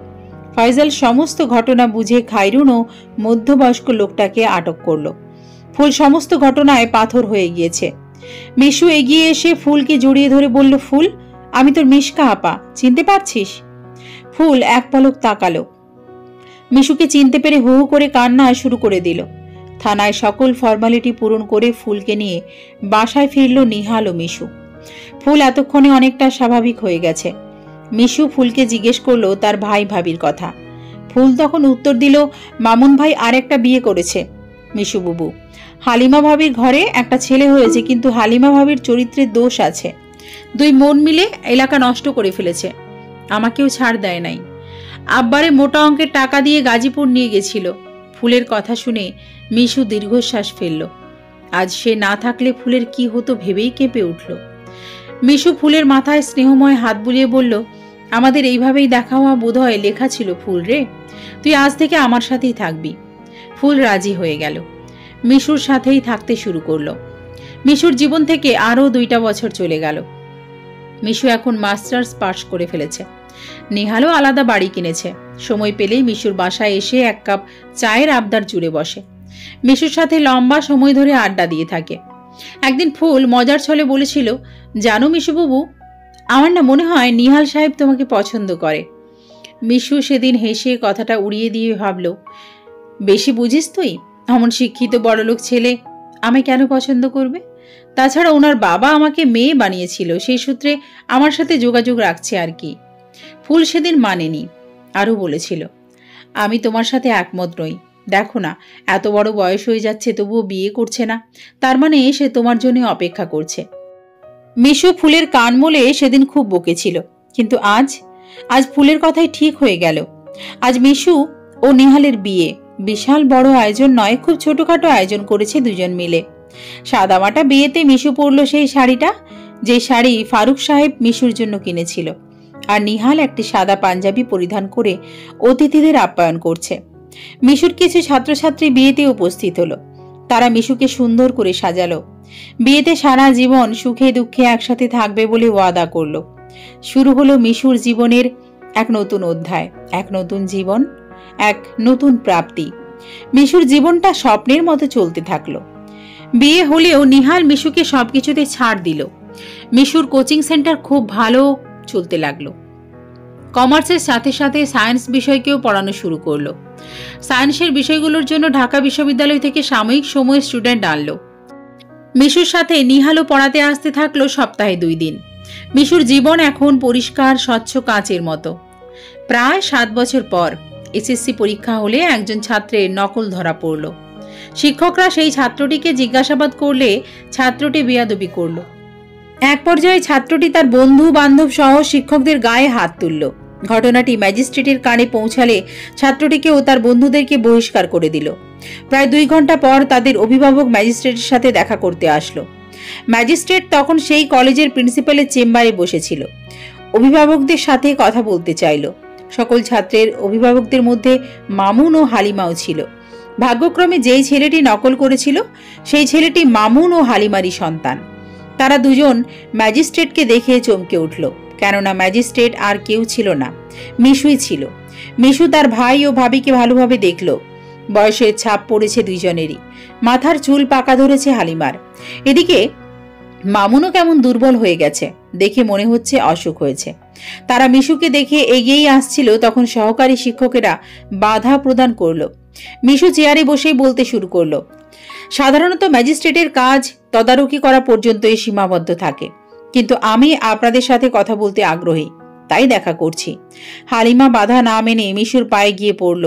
ফয়জাল সমস্ত ঘটনা বুঝে খায়রুন ও মধ্যবয়স্ক লোকটাকে আটক করলো। ফুল সমস্ত ঘটনায় পাথর হয়ে গিয়েছে। মিশু এগিয়ে এসে ফুলকে জড়িয়ে ধরে বলল, ফুল, আমি তোর মিশকা আপা, চিনতে পারছিস? ফুল এক পলক তাকালো। মিশুকে চিনতে পেরে হু হু করে কান্না শুরু করে দিল। থানায় সকল ফর্মালিটি পূরণ করে ফুলকে নিয়ে বাসায় ফিরল নিহাল ও মিশু। ফুল এতক্ষণে অনেকটা স্বাভাবিক হয়ে গেছে। মিশু ফুলকে জিজ্ঞেস করলো তার ভাই ভাবির কথা। ফুল তখন উত্তর দিল, মামুন ভাই আরেকটা বিয়ে করেছে মিশু বুবু। হালিমা ভাবির ঘরে একটা ছেলে হয়েছে, কিন্তু হালিমা ভাবির চরিত্রের দোষ আছে। দুই মন মিলে এলাকা নষ্ট করে ফেলেছে। আমাকেও ছাড় দেয় নাই। আব্বারে মোটা অঙ্কের টাকা দিয়ে গাজীপুর নিয়ে গেছিল। ফুলের কথা শুনে মিশু দীর্ঘশ্বাস ফেলল। আজ সে না থাকলে ফুলের কি হতো ভেবেই কেঁপে উঠল। মিশু ফুলের মাথায় স্নেহময় হাত বুলিয়ে বলল, আমাদের এইভাবেই দেখা হওয়া বোধহয় লেখা ছিল ফুল রে, তুই আজ থেকে আমার সাথেই থাকবি। ফুল রাজি হয়ে গেল। মিশুর সাথেই থাকতে শুরু করলো। মিশুর জীবন থেকে আরও 2টা বছর চলে গেল। মিশু এখন মাস্টার্স পাশ করে ফেলেছে। নিহালও আলাদা বাড়ি কিনেছে। সময় পেলেই মিশুর বাসায় এসে এক কাপ চায়ের আবদার জুড়ে বসে। মিশুর সাথে লম্বা সময় ধরে আড্ডা দিয়ে থাকে। একদিন ফুল মজার ছলে বলেছিল, জানো মিশু বাবু, আমার না মনে হয় নিহাল সাহেব তোমাকে পছন্দ করে। মিশু সেদিন হেসে কথাটা উড়িয়ে দিয়ে ভাবল, বেশি বুঝিস তুই? এমন শিক্ষিত বড়লোক ছেলে আমায় কেন পছন্দ করবে? তাছাড়া ওনার বাবা আমাকে মেয়ে বানিয়েছিল, সেই সূত্রে আমার সাথে যোগাযোগ রাখছে আর কি। ফুল সেদিন মানেনি, আরও বলেছিল, আমি তোমার সাথে একমত নই। দেখো না, এত বড় বয়স হয়ে যাচ্ছে তবুও বিয়ে করছে না, তার মানে সে তোমার জন্য অপেক্ষা করছে। মিশু ফুলের কান মলে সেদিন খুব বকেছিল, কিন্তু আজ ফুলের কথাই ঠিক হয়ে গেল। আজ মিশু ও নিহালের বিয়ে। বিশাল বড় আয়োজন নয়, খুব ছোটখাটো আয়োজন করেছে দুজন মিলে। সাদামাটা বিয়েতে মিশু পরল সেই শাড়িটা, যে শাড়ি ফারুক সাহেব মিশুর জন্য কিনেছিল। আর নিহাল একটি সাদা পাঞ্জাবি পরিধান করে অতিথিদের আপ্যায়ন করছে। মিশুর কিছু ছাত্রছাত্রী বিয়েতে উপস্থিত হলো। তারা মিশুকে সুন্দর করে সাজালো। বিয়েতে সারা জীবন সুখে দুঃখে একসাথে থাকবে বলে ওয়াদা করলো। শুরু হলো মিশুর জীবনের এক নতুন অধ্যায়, এক নতুন জীবন, এক নতুন প্রাপ্তি। মিশুর জীবনটা স্বপ্নের মতো চলতে থাকলো। বিয়ে হলেও নিহাল মিশুকে সবকিছুতে ছাড় দিল। মিশুর কোচিং সেন্টার খুব ভালো চলতে লাগলো। কমার্সের সাথে সাথে সায়েন্স বিষয়কেও পড়ানো শুরু করলো। সায়েন্সের বিষয়গুলোর জন্য ঢাকা বিশ্ববিদ্যালয় থেকে সাময়িক সময় স্টুডেন্ট আনলো। মিশুর সাথে নিহালও পড়াতে আসতে থাকলো সপ্তাহে 2 দিন। মিশুর জীবন এখন পরিষ্কার স্বচ্ছ কাঁচের মতো। প্রায় 7 বছর পর এসএসসি পরীক্ষা হলে একজন ছাত্রের নকল ধরা পড়ল। শিক্ষকরা সেই ছাত্রটিকে জিজ্ঞাসাবাদ করলে ছাত্রটি বেয়াদবি করল। এক পর্যায়ে ছাত্রটি তার বন্ধু বান্ধব সহ শিক্ষকদের গায়ে হাত তুলল। ঘটনাটি ম্যাজিস্ট্রেটের কানে পৌঁছালে ছাত্রটিকে ও তার বন্ধুদেরকে বহিষ্কার করে দিল। প্রায় 2 ঘন্টা পর তাদের অভিভাবক ম্যাজিস্ট্রেটের সাথে দেখা করতে আসলো। ম্যাজিস্ট্রেট তখন সেই কলেজের প্রিন্সিপালের চেম্বারে বসেছিল। অভিভাবকদের সাথে কথা বলতে চাইল। সকল ছাত্রের অভিভাবকদের মধ্যে মামুন ও হালিমাও ছিল। ভাগ্যক্রমে যেই ছেলেটি নকল করেছিল সেই ছেলেটি মামুন ও হালিমারই সন্তান। তারা দুজন ম্যাজিস্ট্রেটকে দেখে চমকে উঠল, কেননা ম্যাজিস্ট্রেট আর কেউ ছিল না, মিশুই ছিল। মিশু তার ভাই ও ভাবিকে ভালোভাবে দেখল। বয়সের ছাপ পড়েছে দুইজনেরই। মাথার চুল পাকা ধরেছে হালিমার। এদিকে মামুনও কেমন দুর্বল হয়ে গেছে, দেখে মনে হচ্ছে অসুখ হয়েছে। তারা মিশুকে দেখে এগিয়েই আসছিল, তখন সহকারী শিক্ষকেরা বাধা প্রদান করল। মিশু চেয়ারে বসেই বলতে শুরু করলো, সাধারণত ম্যাজিস্ট্রেটের কাজ তদারকি করা পর্যন্তই সীমাবদ্ধ থাকে, কিন্তু আমি আপনাদের সাথে কথা বলতে আগ্রহী, তাই দেখা করছি। হালিমা বাধা না মেনে মিশুর পায়ে গিয়ে পড়ল।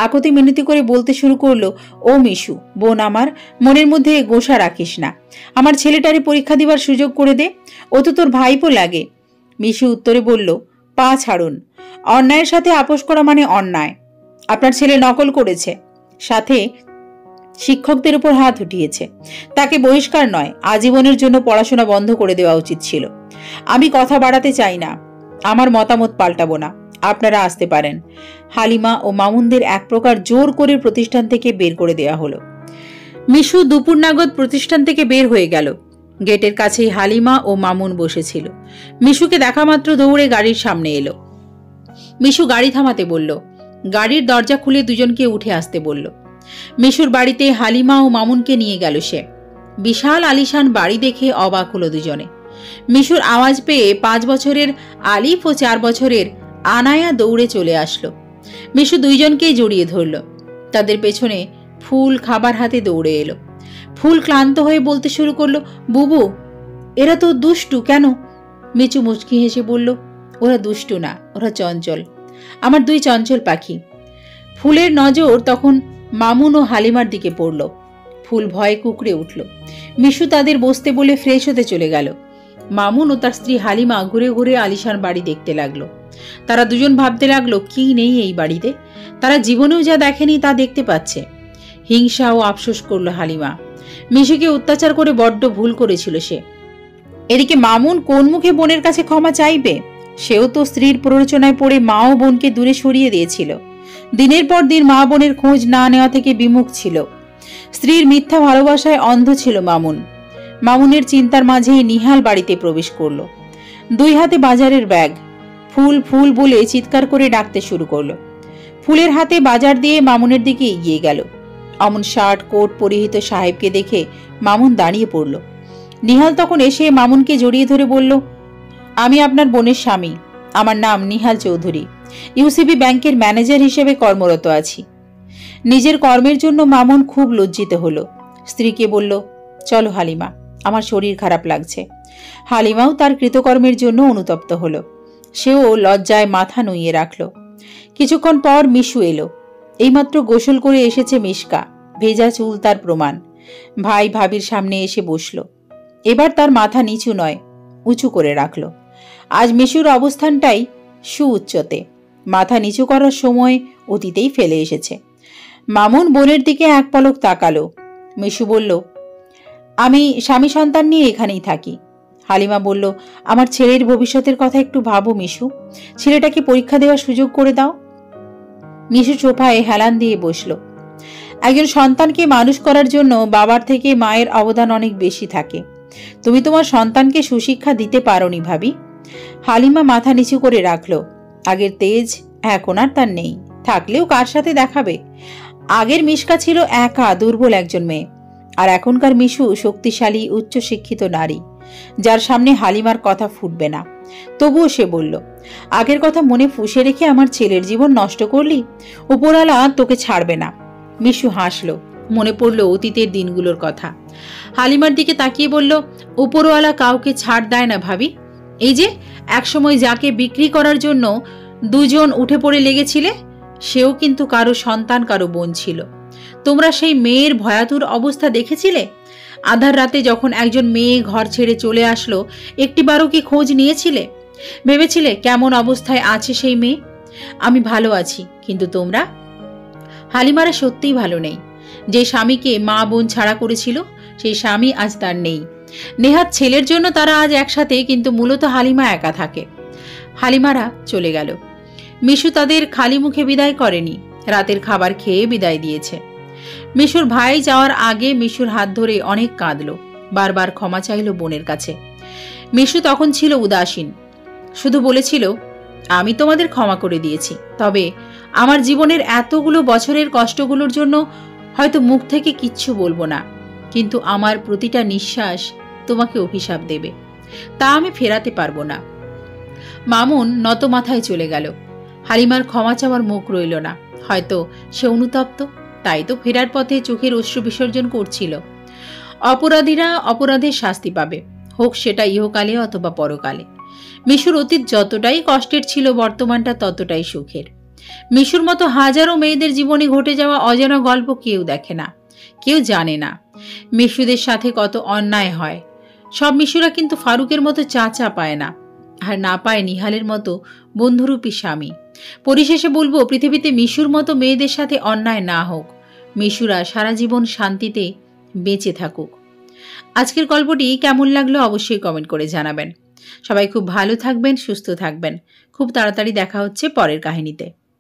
আকতি মিনতি করে বলতে শুরু করলো, ও মিশু বোন আমার, মনের মধ্যে গোসা রাখিস না। আমার ছেলেটারে পরীক্ষা দিবার সুযোগ করে দে, ও তো তোর ভাইপো লাগে। মিশু উত্তরে বলল, পা ছাড়ুন, অন্যায়ের সাথে আপোষ করা মানে অন্যায়। আপনার ছেলে নকল করেছে, সাথে শিক্ষকদের উপর হাত উঠিয়েছে। তাকে বহিষ্কার নয়, আজীবনের জন্য পড়াশোনা বন্ধ করে দেওয়া উচিত ছিল। আমি কথা বাড়াতে চাই না, আমার মতামত পাল্টাবো না, আপনারা আসতে পারেন। হালিমা ও মামুনদের এক প্রকার জোর করে প্রতিষ্ঠান থেকে বের করে দেওয়া হলো। মিশু দুপুর নাগাদ প্রতিষ্ঠান থেকে বের হয়ে গেল। গেটের কাছেই হালিমা ও মামুন বসেছিল। মিশুকে দেখা মাত্র দৌড়ে গাড়ির সামনে এলো। মিশু গাড়ি থামাতে বলল। গাড়ির দরজা খুলে দুজনকে উঠে আসতে বলল। মিশুর বাড়িতে হালিমা ও মামুনকে নিয়ে গেল সে। বিশাল আলিশান বাড়ি দেখে অবাক হলো দুজনে। মিশুর আওয়াজ পেয়ে 5 বছরের আলিফ ও 4 বছরের আনায়া দৌড়ে চলে আসলো। মিশু দুইজনকেই জড়িয়ে ধরল। তাদের পেছনে ফুল খাবার হাতে দৌড়ে এলো। ফুল ক্লান্ত হয়ে বলতে শুরু করলো, বুবু এরা তো দুষ্টু কেন? মিচু মুচকি হেসে বলল, ওরা দুষ্টু না, ওরা চঞ্চল, আমার 2 চঞ্চল পাখি। ফুলের নজর তখন মামুন ও হালিমার দিকে পড়ল। ফুল ভয়ে কুকড়ে উঠল। মিশু তাদের বসতে বলে ফ্রেশ হতে চলে গেল। মামুন ও তার স্ত্রী হালিমা ঘুরে ঘুরে আলিশান বাড়ি দেখতে লাগলো। তারা দুজন ভাবতে লাগলো, কি নেই এই বাড়িতে? তারা জীবনেও যা দেখেনি তা দেখতে পাচ্ছে। হিংসা ও আফসোস করলো হালিমা। মিশুকে অত্যাচার করে বড্ড ভুল করেছিল সে। এদিকে মামুন কোন মুখে বোনের কাছে ক্ষমা চাইবে? সেও তো স্ত্রীর প্ররোচনায় পড়ে মা ও বোনকে দূরে সরিয়ে দিয়েছিল। দিনের পর দিন মা বোনের খোঁজ না নেওয়া থেকে বিমুখ ছিল। স্ত্রীর মিথ্যা ভালোবাসায় অন্ধ ছিল মামুন। মামুনের চিন্তার মাঝেই নিহাল বাড়িতে প্রবেশ করল। 2 হাতে বাজারের ব্যাগ। ফুল ফুল বলে চিৎকার করে ডাকতে শুরু করলো। ফুলের হাতে বাজার দিয়ে মামুনের দিকে এগিয়ে গেল। অমন শার্ট কোট পরিহিত সাহেবকে দেখে মামুন দাঁড়িয়ে পড়ল। নিহাল তখন এসে মামুনকে জড়িয়ে ধরে বলল, আমি আপনার বোনের স্বামী, আমার নাম নিহাল চৌধুরী, ইউসিবি ব্যাংকের ম্যানেজার হিসেবে কর্মরত আছি। নিজের কর্মের জন্য মামুন খুব লজ্জিত হলো। স্ত্রীকে বলল, চলো হালিমা, আমার শরীর খারাপ লাগছে। হালিমাও তার কৃতকর্মের জন্য অনুতপ্ত হলো। সেও লজ্জায় মাথা নুইয়ে রাখল। কিছুক্ষণ পর মিশু এলো। এইমাত্র গোসল করে এসেছে মিশকা, ভেজা চুল তার প্রমাণ। ভাই ভাবির সামনে এসে বসল। এবার তার মাথা নিচু নয়, উঁচু করে রাখল। আজ মিশুর অবস্থানটাই সুউচ্চতে। মাথা নিচু করার সময় অতীতেই ফেলে এসেছে। মামুন বোনের দিকে এক পলক তাকালো। মিশু বলল, আমি স্বামী সন্তান নিয়ে এখানেই থাকি। হালিমা বলল, আমার ছেলের ভবিষ্যতের কথা একটু ভাবো মিশু, ছেলেটাকে পরীক্ষা দেওয়ার সুযোগ করে দাও। মিশু সোফায় হেলান দিয়ে বসল। একজন সন্তানকে মানুষ করার জন্য বাবার থেকে মায়ের অবদান অনেক বেশি থাকে। তুমি তোমার সন্তানকে সুশিক্ষা দিতে পারোনি ভাবি। হালিমা মাথা নিচু করে রাখলো। আগের তেজ এখন আর তার নেই, থাকলেও কার সাথে দেখাবে? আগের মিশকা ছিল একা দুর্বল একজন মেয়ে। আর এখনকার মিশু শক্তিশালী উচ্চশিক্ষিত নারী, যার সামনে হালিমার কথা ফুটবে না। তবুও সে বলল, আগের কথা মনে পুষে রেখে আমার ছেলের জীবন নষ্ট করলি, উপরওয়ালা তোকে ছাড়বে না। মিশু হাসল, মনে পড়ল অতীতের দিনগুলোর কথা। হালিমার দিকে তাকিয়ে বলল, উপরওয়ালা কাউকে ছাড় দেয় না ভাবি। এই যে একসময় যাকে বিক্রি করার জন্য দুজন উঠে পড়ে লেগেছিলে, সেও কিন্তু কারো সন্তান, কারো বোন ছিল। তোমরা সেই মেয়ের ভয়াতুর অবস্থা দেখেছিলে? আধার রাতে যখন একজন মেয়ে ঘর ছেড়ে চলে আসলো, একটিবারও কি খোঁজ নিয়েছিলে? ভেবেছিলে কেমন অবস্থায় আছে সেই মেয়ে? আমি ভালো আছি, কিন্তু তোমরা? হালিমারা সত্যিই ভালো নেই। যে স্বামীকে মা বোন ছাড়া করেছিল, সেই স্বামী আজ তার নেই। নেহাত ছেলের জন্য তারা আজ একসাথে, কিন্তু মূলত হালিমা একা থাকে। হালিমারা চলে গেল। মিশু তাদের খালি মুখে বিদায় করেনি, রাতের খাবার খেয়ে বিদায় দিয়েছে। মিশুর ভাই যাওয়ার আগে মিশুর হাত ধরে অনেক কাঁদল, বারবার ক্ষমা চাইল বোনের কাছে। মিশু তখন ছিল উদাসীন, শুধু বলেছিল, আমি তোমাদের ক্ষমা করে দিয়েছি, তবে আমার জীবনের এতগুলো বছরের কষ্টগুলোর জন্য হয়তো মুখ থেকে কিচ্ছু বলবো না, কিন্তু আমার প্রতিটা নিঃশ্বাস তোমাকে অভিশাপ দেবে, তা আমি ফেরাতে পারবো না। মামুন নত মাথায় চলে গেল। হালিমার ক্ষমা চাওয়ার মুখ রইল না। হয়তো সে অনুতপ্ত, তাই তো ফেরার পথে চোখের অশ্রু বিসর্জন করছিল। অপরাধীরা অপরাধের শাস্তি পাবে, হোক সেটা ইহকালে অথবা পরকালে। মিশুর অতীত যতটাই কষ্টের ছিল, বর্তমানটা ততটাই সুখের। মিশুর মতো হাজারো মেয়েদের জীবনে ঘটে যাওয়া অজানা গল্প কেউ দেখে না, কেউ জানে না। মিশুদের সাথে কত অন্যায় হয়। সব মিশুরা কিন্তু ফারুকের মতো চাচা পায় না, আর না পায় নিহালের মতো বন্ধুরূপী স্বামী। পরিশেষে বলবো, পৃথিবীতে মিশুর মতো মেয়েদের সাথে অন্যায় না হোক, মিশুরা সারা জীবন শান্তিতে বেঁচে থাকুক। আজকের গল্পটি কেমন লাগলো অবশ্যই কমেন্ট করে জানাবেন। সবাই খুব ভালো থাকবেন, সুস্থ থাকবেন। খুব তাড়াতাড়ি দেখা হচ্ছে পরের কাহিনীতে।